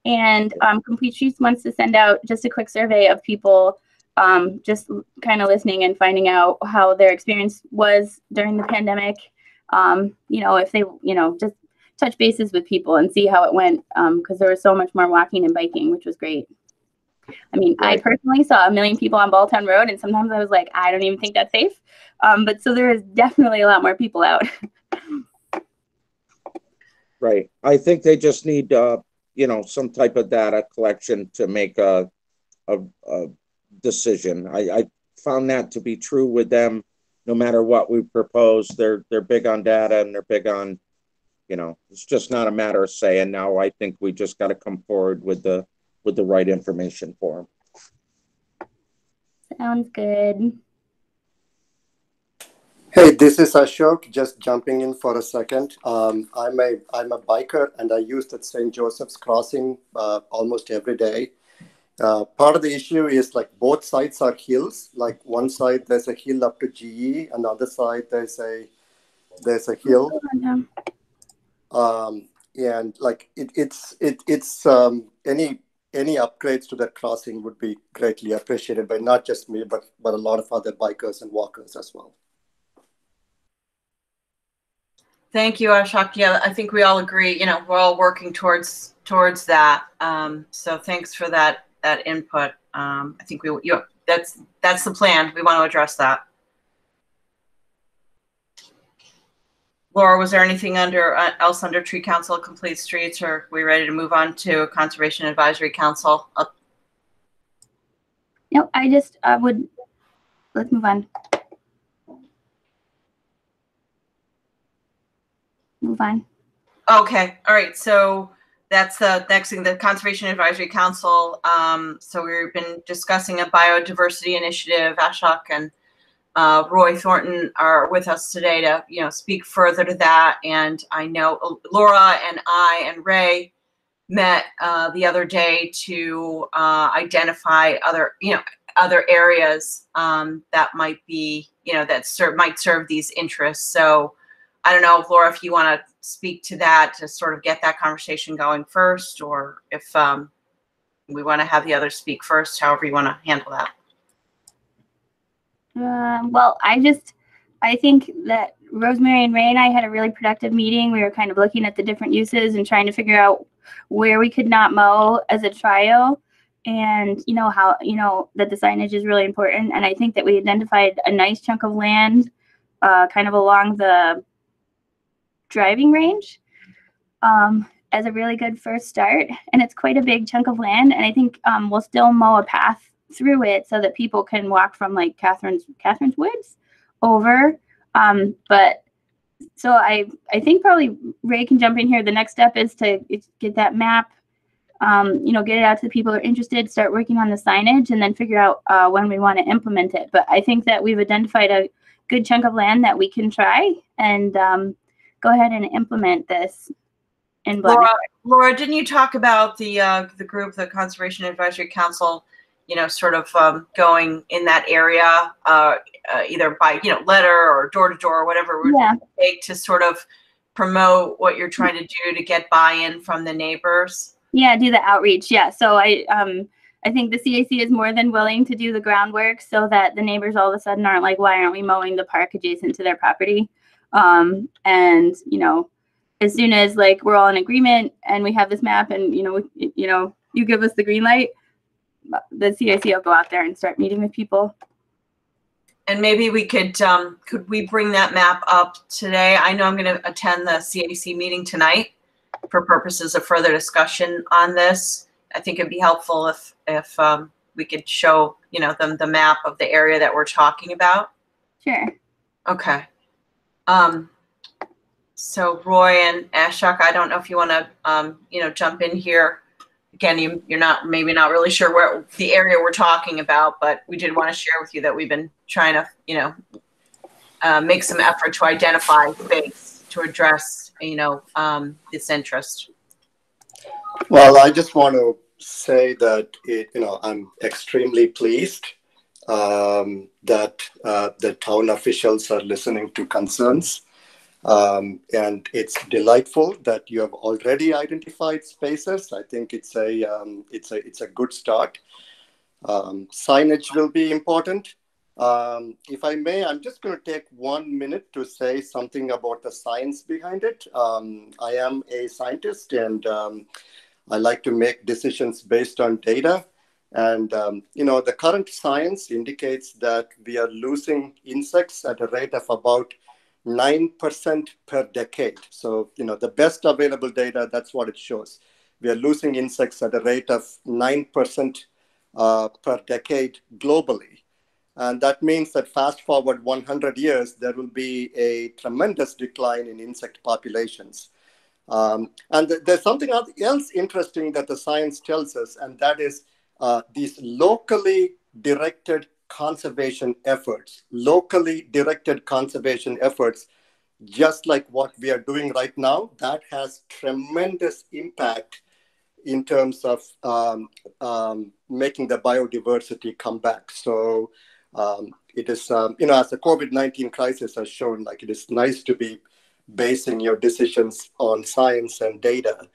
And Complete Streets wants to send out just a quick survey of people just kind of listening and finding out how their experience was during the pandemic. If they, just touch bases with people and see how it went, because there was so much more walking and biking, which was great. I mean, I personally saw 1 million people on Balltown Road, and sometimes I was like, I don't even think that's safe. But so there is definitely a lot more people out. Right. I think they just need, some type of data collection to make a decision. I found that to be true with them. No matter what we propose, they're big on data, and they're big on, it's just not a matter of saying. Now I think we just got to come forward with the right information for them. Sounds good. Hey, this is Ashok, just jumping in for a second. I'm a biker, and I use that St. Joseph's Crossing almost every day. Part of the issue is like both sides are hills. Like one side there's a hill up to GE, and the other side there's a hill. And like it's any upgrades to that crossing would be greatly appreciated by not just me, but a lot of other bikers and walkers as well. Thank you, Ashok. Yeah, I think we all agree, we're all working towards that. So thanks for that input. I think that's the plan. We want to address that. Laura, was there anything else under Tree Council, Complete Streets, or are we ready to move on to Conservation Advisory Council? No, let's move on. Move on. Okay. All right. So that's the next thing, the Conservation Advisory Council. So we've been discussing a biodiversity initiative. Ashok and Roy Thornton are with us today to, speak further to that. And I know Laura and I and Ray met the other day to identify other areas that might be, might serve these interests. So I don't know, Laura, if you want to speak to that to sort of get that conversation going first, or if we want to have the others speak first, however you want to handle that. Well, I think that Rosemary and Ray and I had a really productive meeting. We were kind of looking at the different uses and trying to figure out where we could not mow as a trio, and how that the signage is really important. And I think that we identified a nice chunk of land kind of along the driving range as a really good first start, and it's quite a big chunk of land, and I think we'll still mow a path through it so that people can walk from like Catherine's Woods over. But so I think probably Ray can jump in here. The next step is to get that map, get it out to the people who are interested, start working on the signage, and then figure out when we want to implement it. But I think that we've identified a good chunk of land that we can try and go ahead and implement this. In Laura, didn't you talk about the group, the Conservation Advisory Council, sort of going in that area, either by letter or door to door, or whatever it would take to sort of promote what you're trying to do to get buy-in from the neighbors? Yeah, do the outreach. Yeah, so I think the CAC is more than willing to do the groundwork so that the neighbors all of a sudden aren't like, why aren't we mowing the park adjacent to their property? And as soon as like we're all in agreement and we have this map and you give us the green light, the CAC will go out there and start meeting with people. And maybe we could we bring that map up today? I know I'm going to attend the CAC meeting tonight for purposes of further discussion on this. I think it'd be helpful if we could show them the map of the area that we're talking about. Sure. Okay. So Roy and Ashok, I don't know if you want to jump in here. Again, you're maybe not really sure where the area we're talking about, but we did want to share with you that we've been trying to make some effort to identify space to address this interest. Well, I just want to say that I'm extremely pleased that the town officials are listening to concerns. And it's delightful that you have already identified spaces. I think it's a good start. Signage will be important. If I may, I'm just going to take 1 minute to say something about the science behind it. I am a scientist, and I like to make decisions based on data. And, the current science indicates that we are losing insects at a rate of about 9% per decade. So, the best available data, that's what it shows. We are losing insects at a rate of 9% per decade globally. And that means that fast forward 100 years, there will be a tremendous decline in insect populations. And there's something else interesting that the science tells us, and that is these locally directed conservation efforts, just like what we are doing right now, that has tremendous impact in terms of making the biodiversity come back. So it is, as the COVID-19 crisis has shown, like it is nice to be basing your decisions on science and data.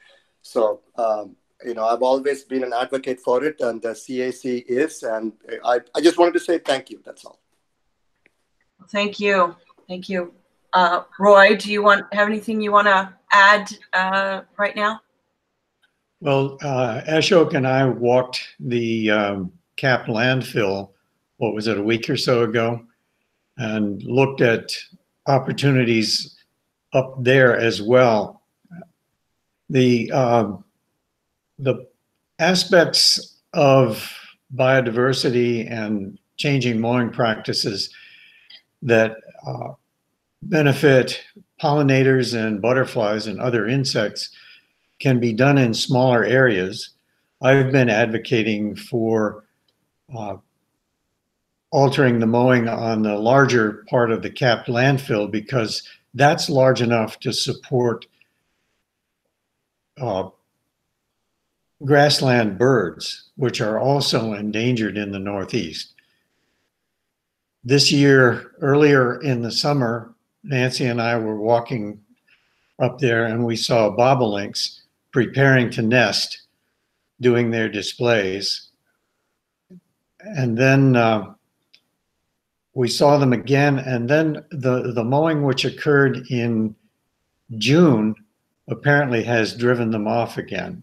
So, I've always been an advocate for it, and the CAC is, and I just wanted to say thank you. That's all. Thank you. Thank you. Roy, do you have anything you want to add right now? Well, Ashok and I walked the Cap landfill, what was it, a week or so ago, and looked at opportunities up there as well. The aspects of biodiversity and changing mowing practices that benefit pollinators and butterflies and other insects can be done in smaller areas. I've been advocating for altering the mowing on the larger part of the Cap landfill because that's large enough to support grassland birds, which are also endangered in the Northeast. This year, earlier in the summer, Nancy and I were walking up there and we saw bobolinks preparing to nest, doing their displays. And then we saw them again, and then the mowing which occurred in June apparently has driven them off again.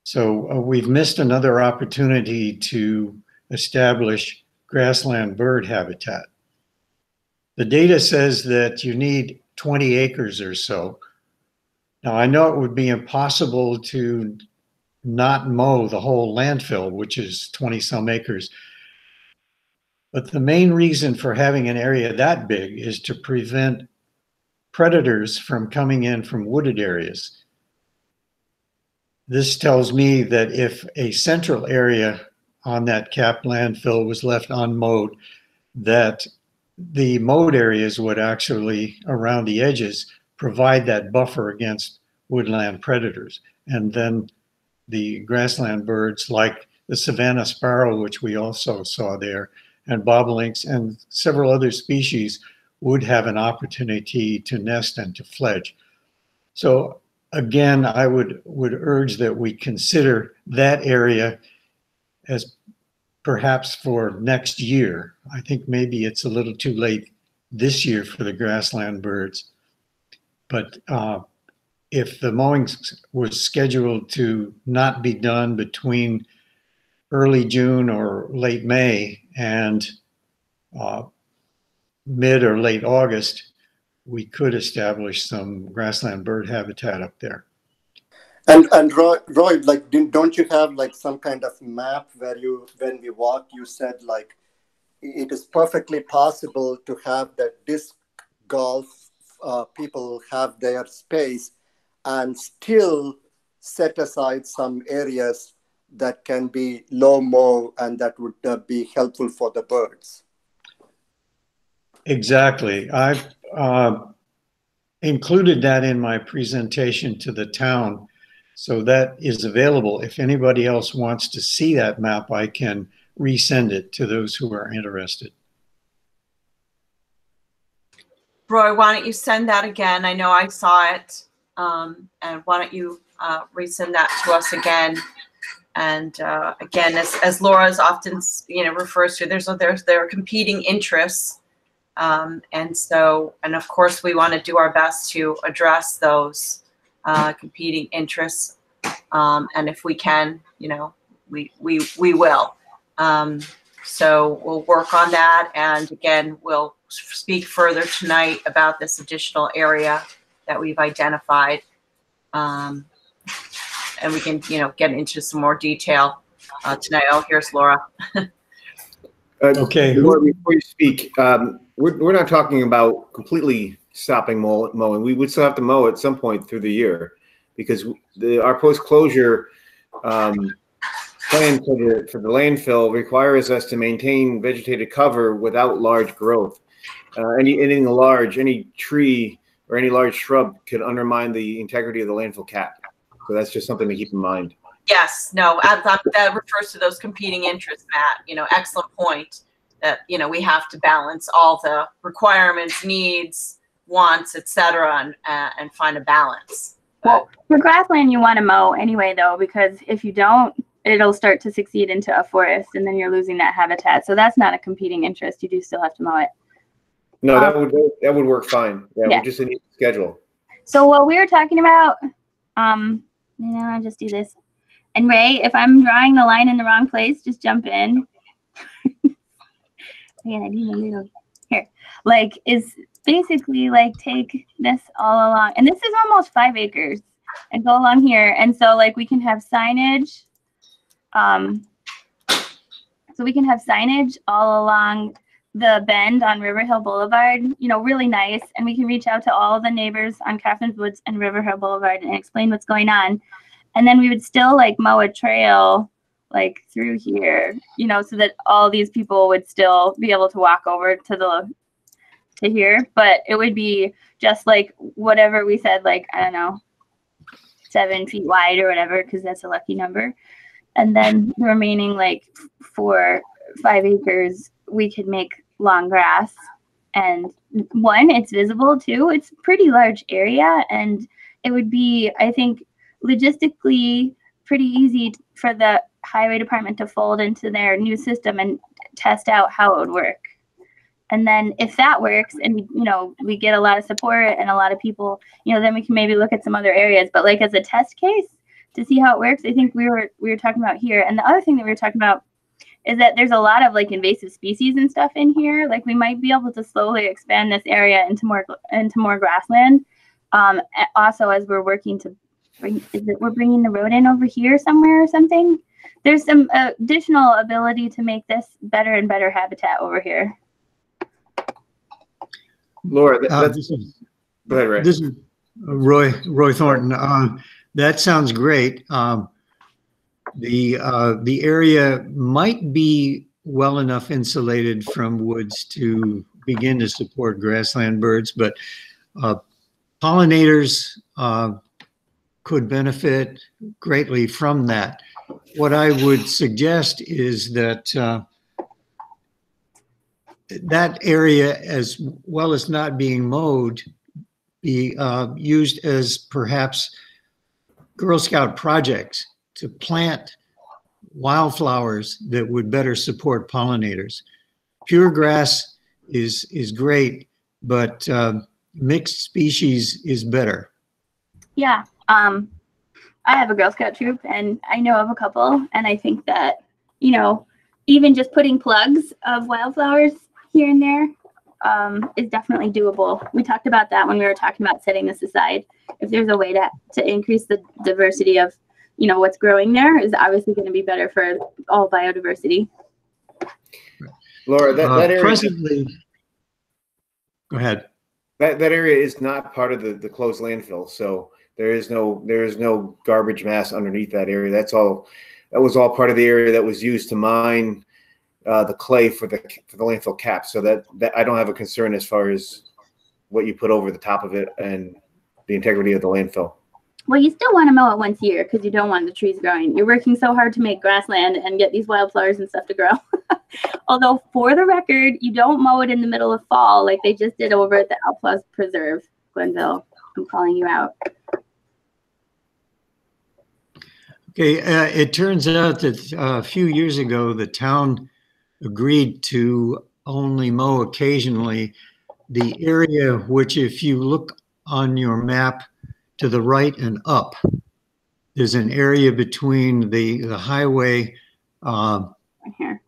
So we've missed another opportunity to establish grassland bird habitat. The data says that you need 20 acres or so. Now, I know it would be impossible to not mow the whole landfill, which is 20 some acres. But the main reason for having an area that big is to prevent predators from coming in from wooded areas. This tells me that if a central area on that Cap landfill was left unmowed, that the mowed areas would actually, around the edges, provide that buffer against woodland predators. And then the grassland birds like the savanna sparrow, which we also saw there, and bobolinks and several other species would have an opportunity to nest and to fledge. So again, I would urge that we consider that area as perhaps for next year. I think maybe it's a little too late this year for the grassland birds. But if the mowing was scheduled to not be done between early June or late May and mid or late August, we could establish some grassland bird habitat up there. And Roy, like, don't you have like some kind of map where when we walked, you said like it is perfectly possible to have that disc golf people have their space and still set aside some areas that can be low mow and that would be helpful for the birds. Exactly. I've included that in my presentation to the town, so that is available. If anybody else wants to see that map, I can resend it to those who are interested. Roy, why don't you send that again? I know I saw it. And why don't you resend that to us again? And again, as Laura's often, refers to, there are competing interests. And of course, we want to do our best to address those competing interests. And if we can, we will. So we'll work on that. And again, we'll speak further tonight about this additional area that we've identified. And we can, get into some more detail tonight. Oh, here's Laura. Okay. Before you speak, we're not talking about completely stopping mowing. We would still have to mow at some point through the year because our post-closure plan for the landfill requires us to maintain vegetated cover without large growth. Anything large, any tree or any large shrub could undermine the integrity of the landfill cap. So that's just something to keep in mind. Yes, no, that refers to those competing interests, Matt. Excellent point that, we have to balance all the requirements, needs, wants, et cetera, and find a balance. Well, for grassland, you want to mow anyway, though, because if you don't, it'll start to succeed into a forest, and then you're losing that habitat. So that's not a competing interest. You do still have to mow it. No, that would work fine. Yeah, we just need to schedule. So what we were talking about, I just do this. And Ray, if I'm drawing the line in the wrong place, just jump in. Again, I need a little here. Is basically take this all along, and this is almost 5 acres, and go along here, and so we can have signage. So we can have signage all along the bend on River Hill Boulevard, really nice. And we can reach out to all the neighbors on Craftsman's Woods and River Hill Boulevard and explain what's going on. And then we would still mow a trail through here, so that all these people would still be able to walk over to here. But it would be just whatever we said, I don't know, 7 feet wide or whatever, because that's a lucky number. And then the remaining 4, 5 acres, we could make long grass. And one, it's visible. 2, it's a pretty large area, and it would be, I think, logistically pretty easy for the highway department to fold into their new system and test out how it would work. And then if that works and, we get a lot of support and a lot of people, then we can maybe look at some other areas. But as a test case to see how it works, I think we were talking about here. And the other thing that we were talking about is that there's a lot of invasive species and stuff in here. We might be able to slowly expand this area into more grassland. Also, as we're working to we're bringing the road in over here somewhere or something. There's some additional ability to make this better and better habitat over here. Laura, go ahead, Ray. This is Roy Thornton. That sounds great. The area might be well enough insulated from woods to begin to support grassland birds, but pollinators could benefit greatly from that. What I would suggest is that that area, as well as not being mowed, be used as perhaps Girl Scout projects to plant wildflowers that would better support pollinators. Pure grass is great, but mixed species is better. Yeah. I have a Girl Scout troop, and I know of a couple, and I think that, even just putting plugs of wildflowers here and there is definitely doable. We talked about that when we were talking about setting this aside. If there's a way to increase the diversity of, what's growing there, is obviously going to be better for all biodiversity. Laura, that area presently, go ahead. That area is not part of the closed landfill, so there is no garbage mass underneath that area. That was all part of the area that was used to mine the clay for the landfill cap. So that I don't have a concern as far as what you put over the top of it and the integrity of the landfill. Well, you still want to mow it once a year because you don't want the trees growing. You're working so hard to make grassland and get these wildflowers and stuff to grow. Although, for the record, you don't mow it in the middle of fall like they just did over at the Outlaws Preserve, Glenville. I'm calling you out. Okay, it turns out that a few years ago, the town agreed to only mow occasionally the area which, if you look on your map to the right and up, there's an area between the highway Here.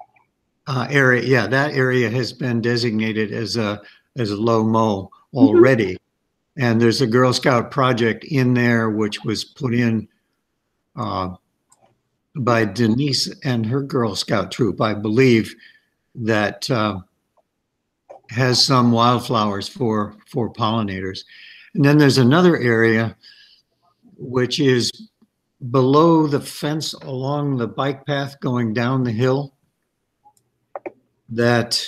area. Yeah, that area has been designated as a low mow already. And there's a Girl Scout project in there which was put in by Denise and her Girl Scout troop, I believe, that has some wildflowers for pollinators. And then there's another area which is below the fence along the bike path going down the hill that,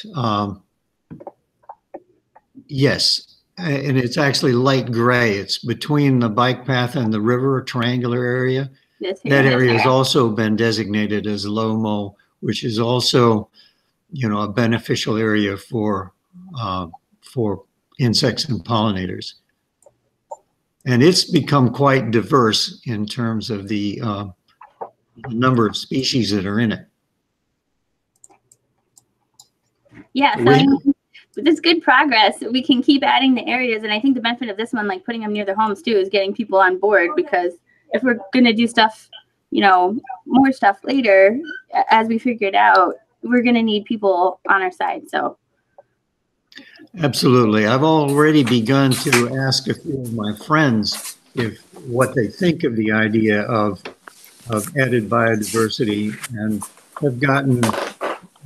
yes, and it's actually light gray. It's between the bike path and the river, a triangular area. That area has also been designated as low mow, which is also, you know, a beneficial area for insects and pollinators. And it's become quite diverse in terms of the number of species that are in it. Yeah, so I mean, it's good progress. We can keep adding the areas, and I think the benefit of this one, like putting them near their homes too, is getting people on board, because if we're going to do stuff, you know, more stuff later, as we figure it out, we're going to need people on our side. So absolutely. I've already begun to ask a few of my friends if what they think of the idea of added biodiversity, and have gotten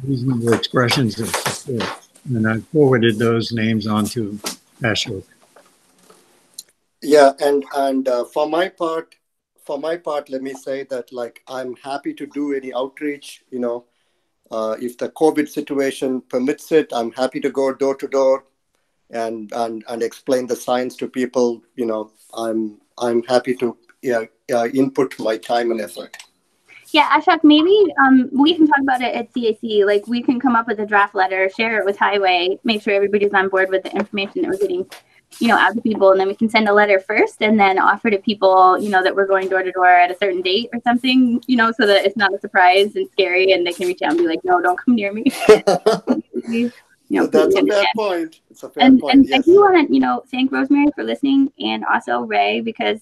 reasonable expressions of support. And I forwarded those names on to Ashok. Yeah, and for my part, let me say that, like, I'm happy to do any outreach. You know, if the COVID situation permits it, I'm happy to go door to door and explain the science to people. You know, I'm happy to input my time and effort. yeah, Ashok, maybe we can talk about it at CAC. Like, we can come up with a draft letter, share it with Highway, make sure everybody's on board with the information that we're getting, you know, out to people, and then we can send a letter first and then offer to people, you know, that we're going door to door at a certain date or something, you know, so that it's not a surprise and scary, and they can reach out and be like, no, don't come near me. You know, that's a fair point. It's a fair point. And yes. I do want to, you know, thank Rosemary for listening, and also Ray, because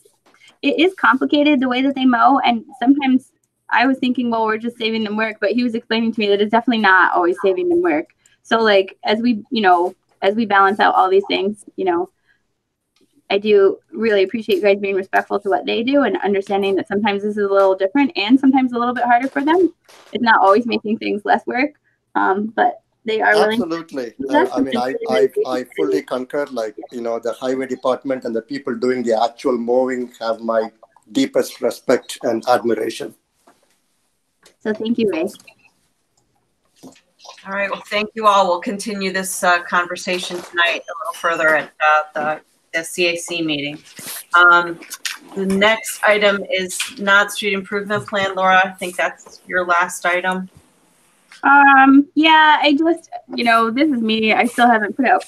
it is complicated the way that they mow, and sometimes I was thinking, well, we're just saving them work, but he was explaining to me that it's definitely not always saving them work. So, like, as we balance out all these things, you know, I do really appreciate you guys being respectful to what they do and understanding that sometimes this is a little different and sometimes a little bit harder for them. It's not always making things less work, but they are willing. Absolutely. I mean, I fully concur. Like, you know, the highway department and the people doing the actual mowing have my deepest respect and admiration. So thank you, Ray. All right, well, thank you all. We'll continue this conversation tonight a little further at the CAC meeting. The next item is Nod Street Improvement Plan. Laura, I think that's your last item. Yeah, I just, you know, this is me. I still haven't put out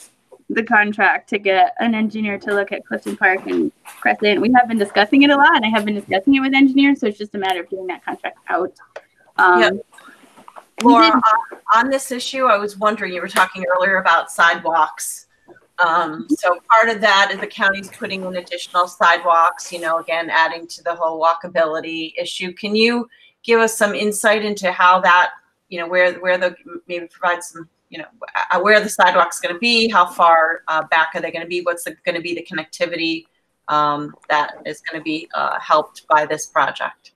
the contract to get an engineer to look at Clifton Park and Crescent. We have been discussing it a lot, and I have been discussing it with engineers, so it's just a matter of getting that contract out. Laura, on this issue, I was wondering, you were talking earlier about sidewalks. So part of that is the county's putting in additional sidewalks, you know, again, adding to the whole walkability issue. Can you give us some insight into how that, you know, where the, maybe provide some, you know, where the sidewalk's going to be, how far back are they going to be, what's going to be the connectivity that is going to be helped by this project?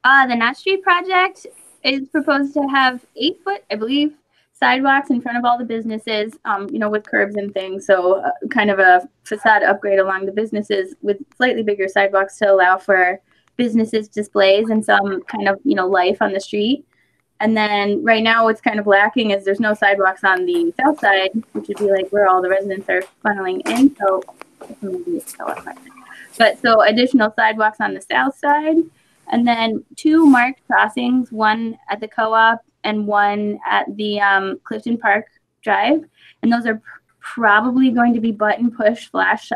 The Notch Street project is proposed to have 8-foot, I believe, sidewalks in front of all the businesses, you know, with curbs and things. So kind of a facade upgrade along the businesses with slightly bigger sidewalks to allow for businesses displays and some kind of, you know, life on the street. And then right now what's kind of lacking is there's no sidewalks on the south side, which would be like where all the residents are funneling in. So But so additional sidewalks on the south side, and then 2 marked crossings, one at the co-op and one at the Clifton Park Drive. And those are probably going to be button push flash,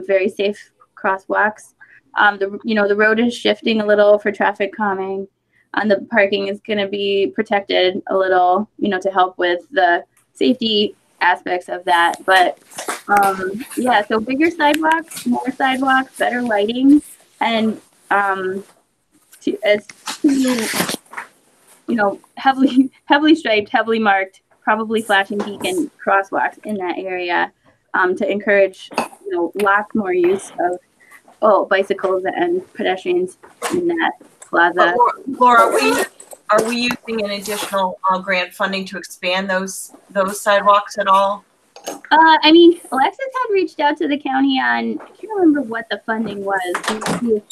very safe crosswalks. The road is shifting a little for traffic calming. And the parking is going to be protected a little, to help with the safety aspects of that. But yeah, so bigger sidewalks, more sidewalks, better lighting, and heavily striped, heavily marked, probably flashing beacon crosswalks in that area to encourage lots more use of bicycles and pedestrians in that plaza. Laura, are we using an additional grant funding to expand those sidewalks at all? Alexis had reached out to the county on, I can't remember what the funding was,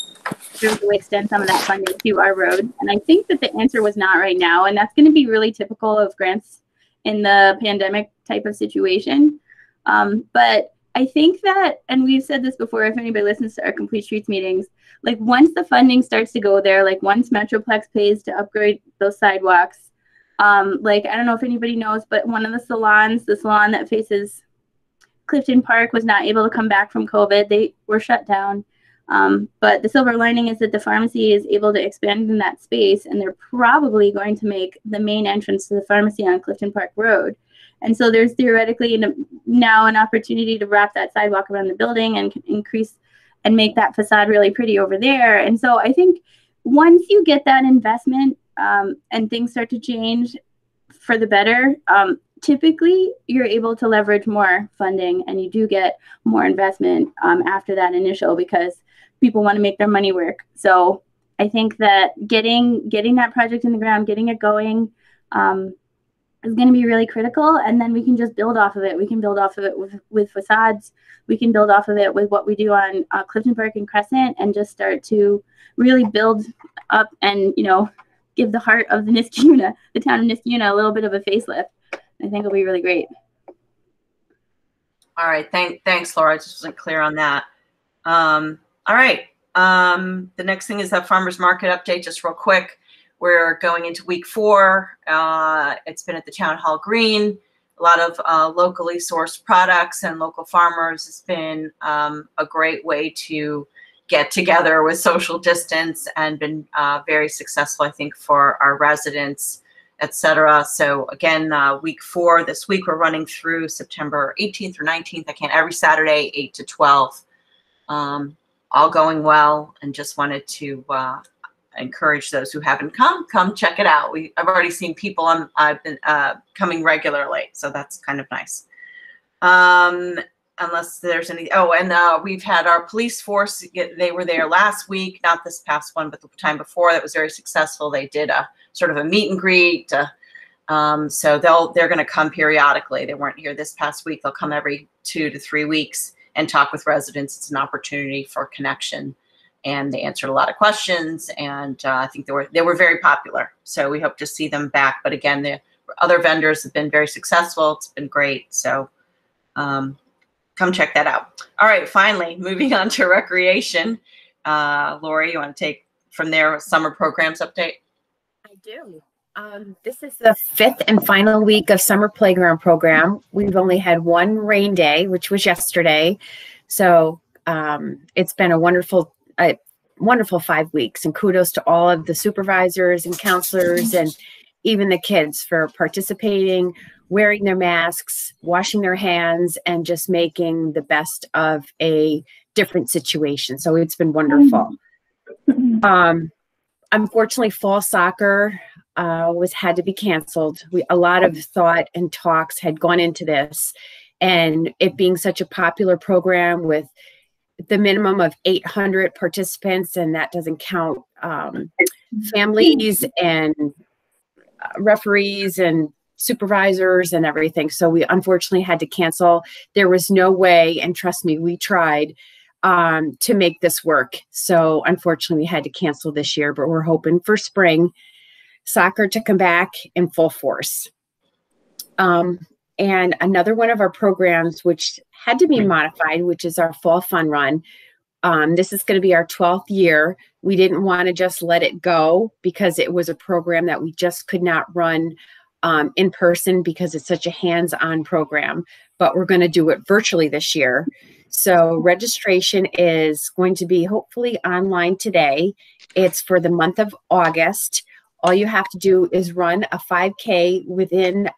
to extend some of that funding to our road. And I think that the answer was not right now. And that's going to be really typical of grants in the pandemic type of situation. But I think that, and we've said this before, if anybody listens to our Complete Streets meetings, like once the funding starts to go there, like once Metroplex pays to upgrade those sidewalks, I don't know if anybody knows, but one of the salon that faces Clifton Park was not able to come back from COVID. They were shut down. But the silver lining is that the pharmacy is able to expand in that space, and they're probably going to make the main entrance to the pharmacy on Clifton Park Road. And so there's theoretically now an opportunity to wrap that sidewalk around the building and increase and make that facade really pretty over there. And so I think once you get that investment and things start to change for the better, typically you're able to leverage more funding, and you do get more investment after that initial, because people want to make their money work. So I think that getting that project in the ground, getting it going, is going to be really critical. And then we can just build off of it. We can build off of it with facades. We can build off of it with what we do on Clifton Park and Crescent, and just start to really build up and, give the heart of the Niskayuna, the town of Niskayuna, a little bit of a facelift. I think it'll be really great. All right. Thanks, Laura. I just wasn't clear on that. All right. The next thing is that farmers market update, just real quick. We're going into week 4. It's been at the Town Hall Green. A lot of locally sourced products and local farmers. It's been a great way to get together with social distance, and been very successful, I think, for our residents, etc. So again, week 4 this week, we're running through September 18th or 19th. Every Saturday, 8 to 12. All going well, and just wanted to encourage those who haven't come check it out. I've already seen people I've been coming regularly, so that's kind of nice. Unless there's any, and we've had our police force, they were there last week, not this past one, but the time before. That was very successful. They did a sort of a meet and greet. So they're going to come periodically. They weren't here this past week. They'll come every 2 to 3 weeks and talk with residents. It's an opportunity for connection, and they answered a lot of questions, and I think they were very popular. So we hope to see them back. But again, the other vendors have been very successful. It's been great. So come check that out. All right, finally, moving on to recreation. Lori, you want to take from there, summer programs update? I do. This is the 5th and final week of summer playground program. We've only had one rain day, which was yesterday. So it's been a wonderful 5 weeks, and kudos to all of the supervisors and counselors and even the kids for participating, wearing their masks, washing their hands, and just making the best of a different situation. So it's been wonderful. Unfortunately, fall soccer had to be canceled. A lot of thought and talks had gone into this, and it being such a popular program with the minimum of 800 participants, and that doesn't count families and referees and supervisors and everything. So we unfortunately had to cancel. There was no way, and trust me, we tried to make this work. So unfortunately we had to cancel this year, but we're hoping for spring soccer to come back in full force. And another one of our programs, which had to be modified, which is our fall fun run. This is going to be our 12th year. We didn't want to just let it go because it was a program that we just could not run in person because it's such a hands-on program, but we're going to do it virtually this year. So registration is going to be hopefully online today. It's for the month of August. All you have to do is run a 5K within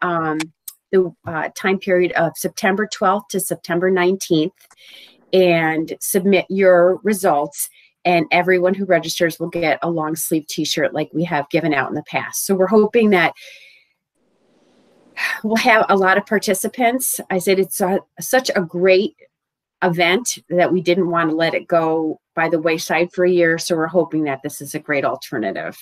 the time period of September 12th to September 19th and submit your results. And everyone who registers will get a long sleeve t-shirt like we have given out in the past. So we're hoping that we'll have a lot of participants. I said it's such a great event that we didn't want to let it go by the wayside for a year. So we're hoping that this is a great alternative.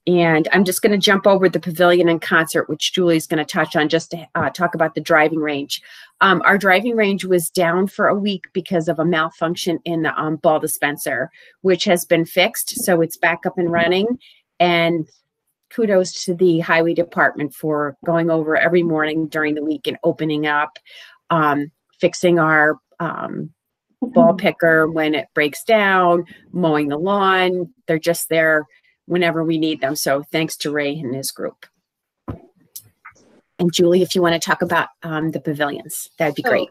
And I'm just going to jump over the pavilion and concert, which Julie's going to touch on just to talk about the driving range. Our driving range was down for a week because of a malfunction in the ball dispenser, which has been fixed. So it's back up and running. And kudos to the highway department for going over every morning during the week and opening up, fixing our ball picker when it breaks down, mowing the lawn. They're just there whenever we need them. So thanks to Ray and his group. And Julie, if you want to talk about the pavilions, that'd be great.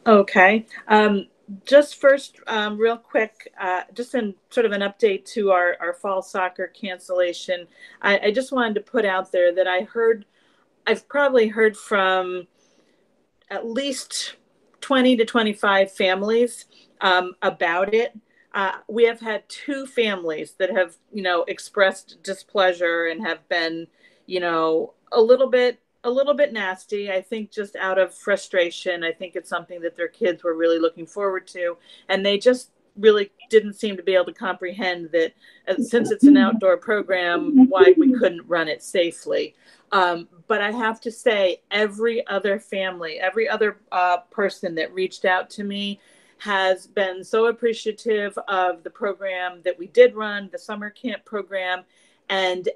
Okay. Just first, real quick, just in sort of an update to our fall soccer cancellation. I just wanted to put out there that I've probably heard from at least 20 to 25 families about it. We have had 2 families that have, expressed displeasure and have been, a little bit nasty. I think just out of frustration. I think it's something that their kids were really looking forward to, and they just really didn't seem to be able to comprehend that since it's an outdoor program, why we couldn't run it safely. But I have to say, every other family, every other person that reached out to me has been so appreciative of the program that we did run, the summer camp program. And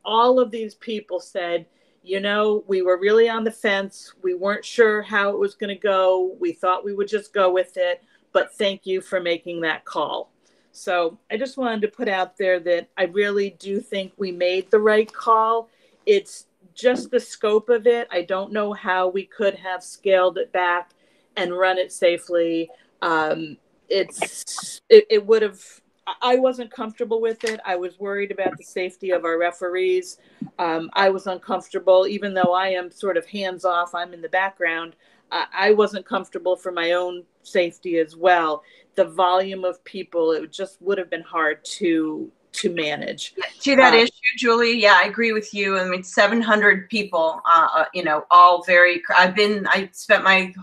all of these people said, we were really on the fence. We weren't sure how it was going to go. We thought we would just go with it. But thank you for making that call. So I just wanted to put out there that I really do think we made the right call. It's just the scope of it. I don't know how we could have scaled it back and run it safely. It would have, I wasn't comfortable with it. I was worried about the safety of our referees. I was uncomfortable, even though I am sort of hands off, I'm in the background. I wasn't comfortable for my own safety as well. The volume of people, it just would have been hard to manage. To that issue, Julie, yeah, I agree with you. I mean, 700 people, all very, I spent my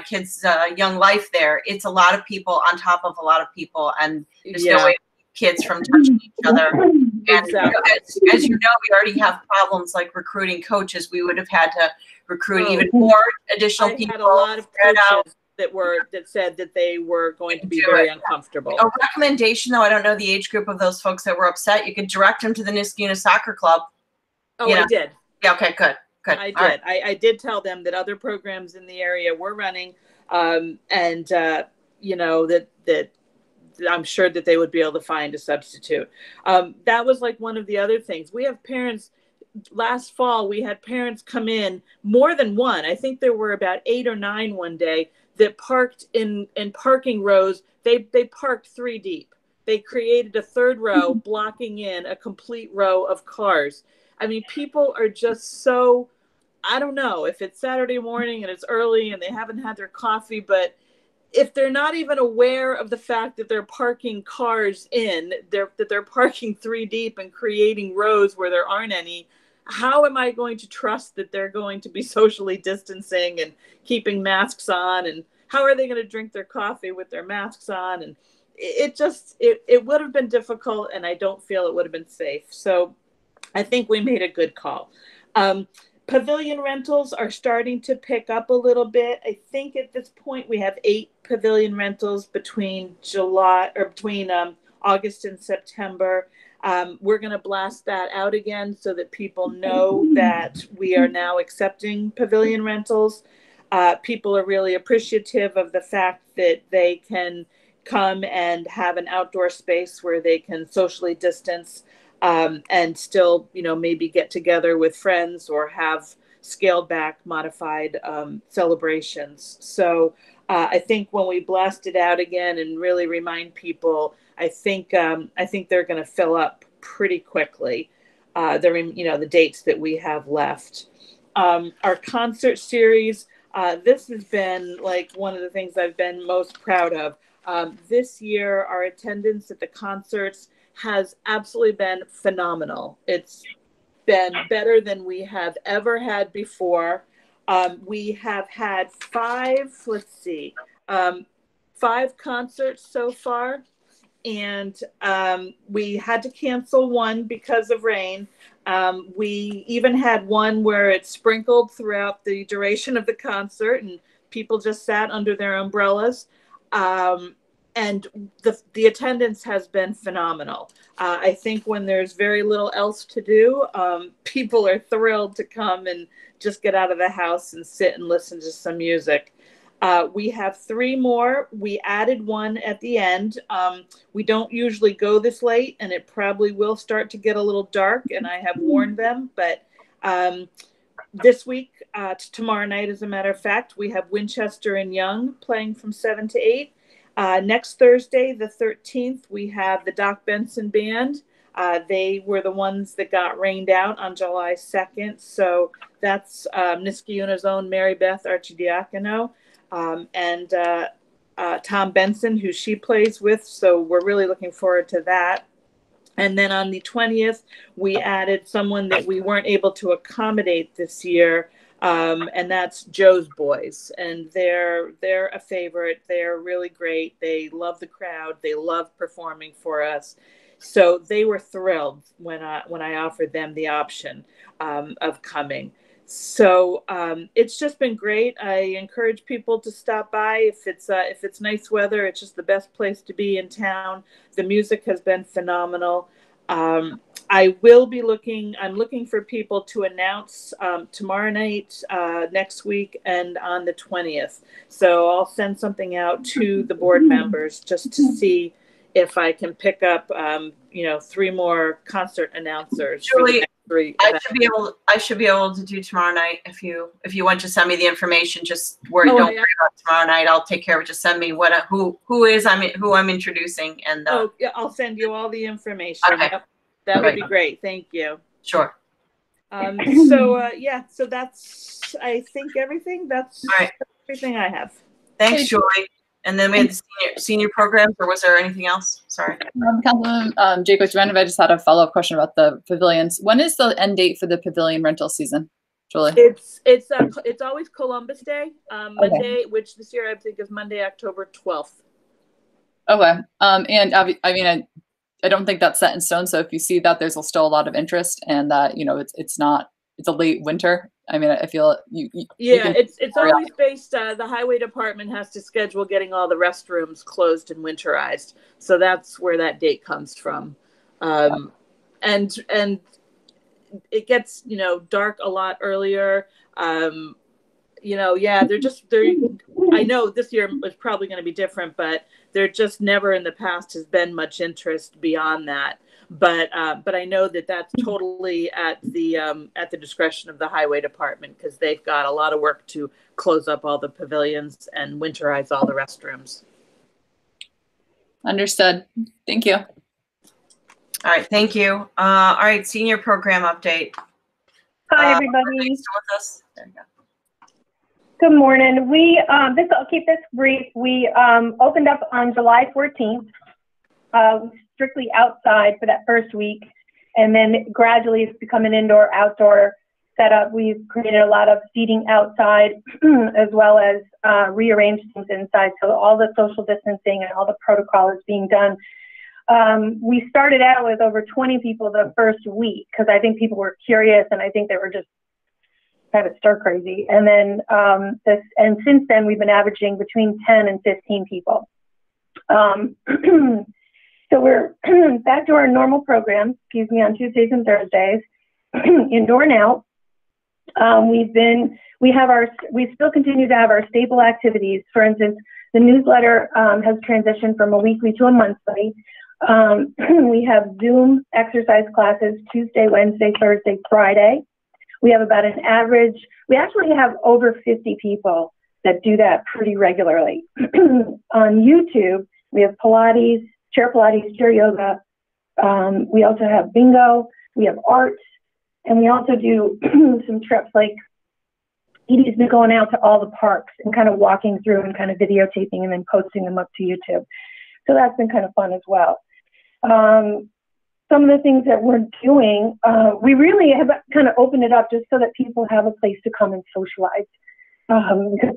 kids' young life there. It's a lot of people on top of a lot of people, and there's no way kids from touching each other. And Exactly. as you know, we already have problems like recruiting coaches. We would have had to recruit even more additional people. I had a lot of coaches that said that they were going to be very uncomfortable. A recommendation, though, I don't know the age group of those folks that were upset. You could direct them to the Niskayuna Soccer Club. I did. Yeah. Okay. Good. I did. Right. I did tell them that other programs in the area were running, that I'm sure that they would be able to find a substitute. That was like one of the other things. We have parents. Last fall, we had parents come in, more than one. I think there were about 8 or 9 one day that parked in parking rows. They parked 3 deep. They created a 3rd row, blocking in a complete row of cars. I mean, people are just so, I don't know if it's Saturday morning and it's early and they haven't had their coffee, but if they're not even aware of the fact that they're parking cars that they're parking 3 deep and creating rows where there aren't any, how am I going to trust that they're going to be socially distancing and keeping masks on? And how are they going to drink their coffee with their masks on? And it would have been difficult, and I don't feel it would have been safe. So I think we made a good call. Pavilion rentals are starting to pick up a little bit. I think at this point we have 8 pavilion rentals between August and September. We're going to blast that out again so that people know that we are now accepting pavilion rentals. People are really appreciative of the fact that they can come and have an outdoor space where they can socially distance and still, maybe get together with friends or have scaled back, modified celebrations. So I think when we blast it out again and really remind people, I think they're going to fill up pretty quickly. The dates that we have left. Our concert series, this has been like one of the things I've been most proud of. This year, our attendance at the concerts has absolutely been phenomenal. It's been better than we have ever had before. We have had five concerts so far, and we had to cancel one because of rain. We even had one where it sprinkled throughout the duration of the concert and people just sat under their umbrellas. And the attendance has been phenomenal. I think when there's very little else to do, people are thrilled to come and just get out of the house and sit and listen to some music. We have 3 more. We added one at the end. We don't usually go this late, and it probably will start to get a little dark, and I have warned them. But this week, tomorrow night, as a matter of fact, we have Winchester and Young playing from 7 to 8. Next Thursday, the 13th, we have the Doc Benson Band. They were the ones that got rained out on July 2nd. So that's Niskayuna's own Mary Beth Archidiacono. And Tom Benson, who she plays with. So we're really looking forward to that. And then on the 20th, we added someone that we weren't able to accommodate this year, and that's Joe's Boys. And they're a favorite. They're really great. They love the crowd. They love performing for us. So they were thrilled when I offered them the option of coming. So it's just been great. I encourage people to stop by if it's nice weather. It's just the best place to be in town. The music has been phenomenal. I will be I'm looking for people to announce tomorrow night, next week, and on the 20th. So I'll send something out to the board members just to see if I can pick up 3 more concert announcers. Julie, I should be able to do tomorrow night if you want to send me the information. Just don't worry about tomorrow night. I'll take care of it. Just send me who I'm introducing, and I'll send you all the information. Okay. Yep. That would be great. Thank you. Sure. So that's I think everything. That's everything I have. Thanks, Julie. And then we had the senior programs, or was there anything else? Sorry. Councilman Jacob Jovanov, I just had a follow-up question about the pavilions. When is the end date for the pavilion rental season, Julie? It's always Columbus Day, Monday, which this year I think is Monday, October 12th. Okay. And I don't think that's set in stone. So if you see that there's still a lot of interest, and that it's a late winter. I feel it's always based. The highway department has to schedule getting all the restrooms closed and winterized, so that's where that date comes from. And it gets dark a lot earlier. I know this year is probably going to be different, but there just never in the past has been much interest beyond that. But I know that that's totally at the discretion of the highway department, because they've got a lot of work to close up all the pavilions and winterize all the restrooms. Understood. Thank you. All right. Thank you. All right. Senior program update. Hi, everybody. Still with us? There you go. Good morning. I'll keep this brief. We opened up on July 14th. Strictly outside for that first week, and then gradually it's become an indoor-outdoor setup. We've created a lot of seating outside as well as rearranged things inside, so all the social distancing and all the protocol is being done. We started out with over 20 people the first week because I think people were curious, and I think they were just kind of stir crazy. And then since then we've been averaging between 10 and 15 people. So we're back to our normal program, on Tuesdays and Thursdays, indoor and out. We still continue to have our staple activities. For instance, The newsletter has transitioned from a weekly to a monthly. We have Zoom exercise classes Tuesday, Wednesday, Thursday, Friday. We have about an average, we actually have over 50 people that do that pretty regularly. On YouTube, we have Pilates, chair Pilates, chair yoga. We also have bingo, we have art, and we also do some trips like Edie's been going out to all the parks and kind of walking through and kind of videotaping and then posting them up to YouTube. So that's been kind of fun as well. Some of the things that we're doing, we really have kind of opened it up just so that people have a place to come and socialize. Because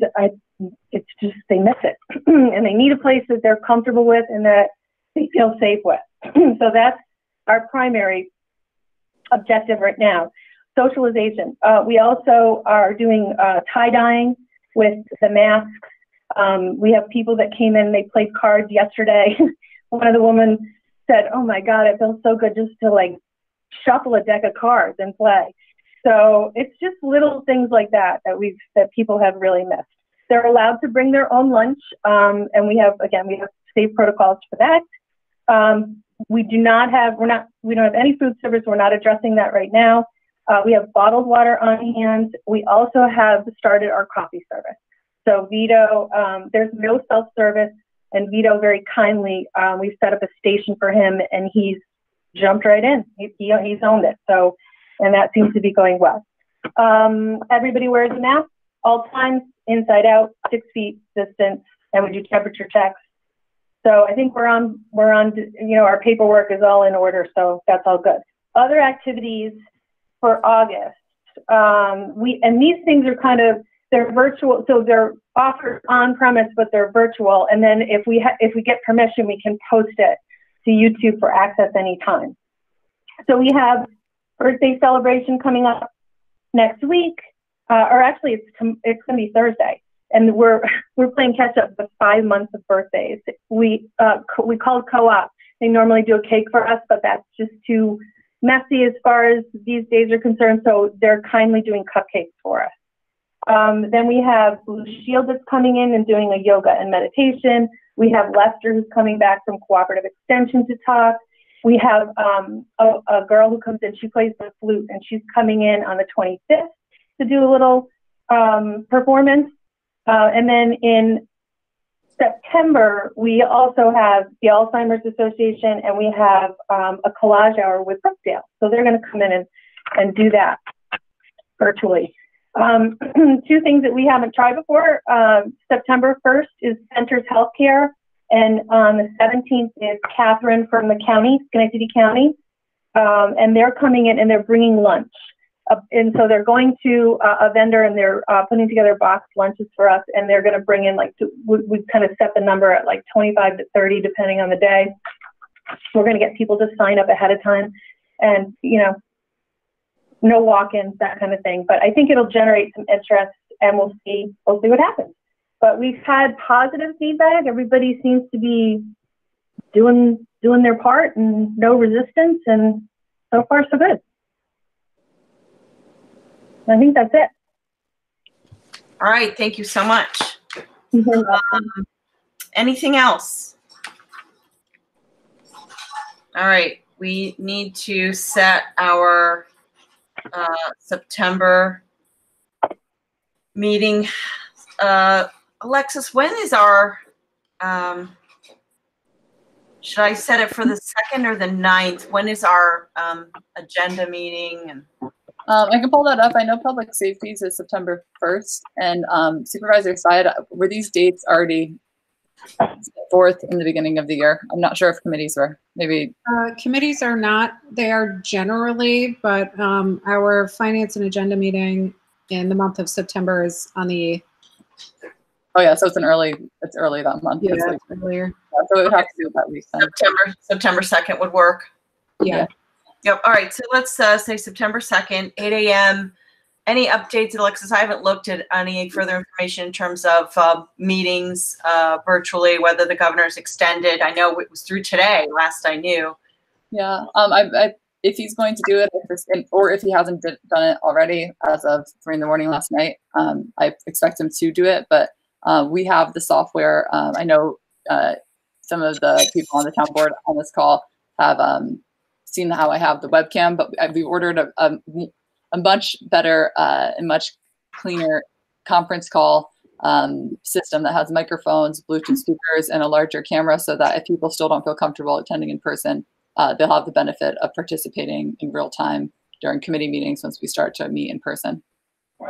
it's just, they miss it. And they need a place that they're comfortable with and that they feel safe with. So that's our primary objective right now, socialization. We also are doing tie-dyeing with the masks. We have people that came in, they played cards yesterday. One of the women said, oh my God, it feels so good just to like shuffle a deck of cards and play. So it's just little things like that that people have really missed. They're allowed to bring their own lunch, and we have safe protocols for that. We don't have any food service. We're not addressing that right now. We have bottled water on hand. We also have started our coffee service. So Vito, there's no self-service, and Vito very kindly, we've set up a station for him, and he's jumped right in. He's owned it. So, and that seems to be going well. Everybody wears a mask all times, inside out, 6 feet distance, and we do temperature checks. So I think we're on, our paperwork is all in order, so that's all good. Other activities for August, and these things are they're virtual, so they're offered on premise, but they're virtual. And then if we get permission, we can post it to YouTube for access anytime. So we have birthday celebration coming up next week, or actually it's going to be Thursday. And we're playing catch up with 5 months of birthdays. We called co-op. They normally do a cake for us, but that's just too messy as far as these days are concerned. So they're kindly doing cupcakes for us. Then we have Blue Shield that's coming in and doing a yoga and meditation. We have Lester who's coming back from Cooperative Extension to talk. We have a girl who comes in, she plays the flute, and she's coming in on the 25th to do a little performance. And then in September, we also have the Alzheimer's Association, and we have a collage hour with Brookdale. So they're going to come in and do that virtually. 2 things that we haven't tried before. September 1st is Centers Healthcare, and on the 17th is Catherine from the county, Schenectady County, and they're coming in and they're bringing lunch. And so they're going to a vendor and they're putting together boxed lunches for us, and they're going to bring in we kind of set the number at like 25 to 30 depending on the day. We're going to get people to sign up ahead of time, and no walk-ins, that kind of thing. But I think it'll generate some interest, and we'll see what happens. But we've had positive feedback. Everybody seems to be doing their part, and no resistance, and so far so good. I think that's it. All right. Thank you so much. Anything else? All right. We need to set our September meeting. Alexis, when is our, should I set it for the 2nd or the 9th? When is our agenda meeting? And I can pull that up. I know public safety is September 1st, and Supervisor Syed, were these dates already set forth in the beginning of the year? I'm not sure if committees were. Maybe committees are not. They are generally, but our finance and agenda meeting in the month of September is on the 8th. Oh yeah, so it's early that month. Yeah, it's earlier. Yeah, so it would have to do with that week then. September 2nd would work. Yeah. Yep. All right. So let's say September 2nd, 8 a.m. Any updates, Alexis? I haven't looked at any further information in terms of meetings virtually, whether the governor's extended. I know it was through today, last I knew. Yeah. If he's going to do it, or if he hasn't done it already as of 3 in the morning last night, I expect him to do it. But We have the software. I know some of the people on the town board on this call have seen how I have the webcam, but we ordered a much better and much cleaner conference call system that has microphones, Bluetooth speakers, and a larger camera, so that if people still don't feel comfortable attending in person, they'll have the benefit of participating in real time during committee meetings once we start to meet in person.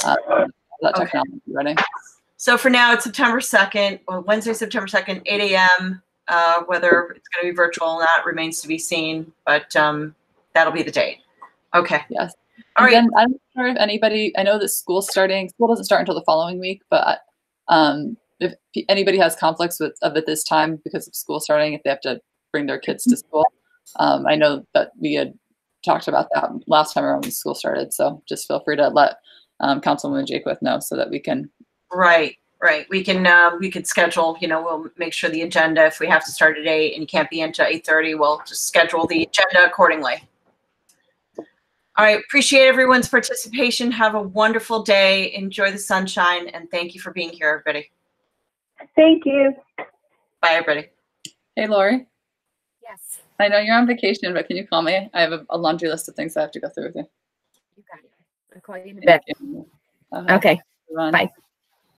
That technology ready. So for now, it's September 2nd, or Wednesday, September 2nd, 8 a.m. Whether it's going to be virtual or not remains to be seen, but that'll be the date. Okay. Yes. All right. Again, I'm not sure if anybody, I know that school doesn't start until the following week, but if anybody has conflicts of it this time because of school starting, if they have to bring their kids to school, I know that we had talked about that last time around when school started. So just feel free to let Councilwoman Jakewith know so that we can. Right. We can schedule, we'll make sure the agenda, if we have to start at 8 and you can't be into 8:30, we'll just schedule the agenda accordingly. All right. Appreciate everyone's participation. Have a wonderful day. Enjoy the sunshine. And thank you for being here, everybody. Thank you. Bye, everybody. Hey, Lori. Yes. I know you're on vacation, but can you call me? I have a laundry list of things I have to go through with you. You got it. I'll call you in a bit. Thank you. Okay. Run. Bye.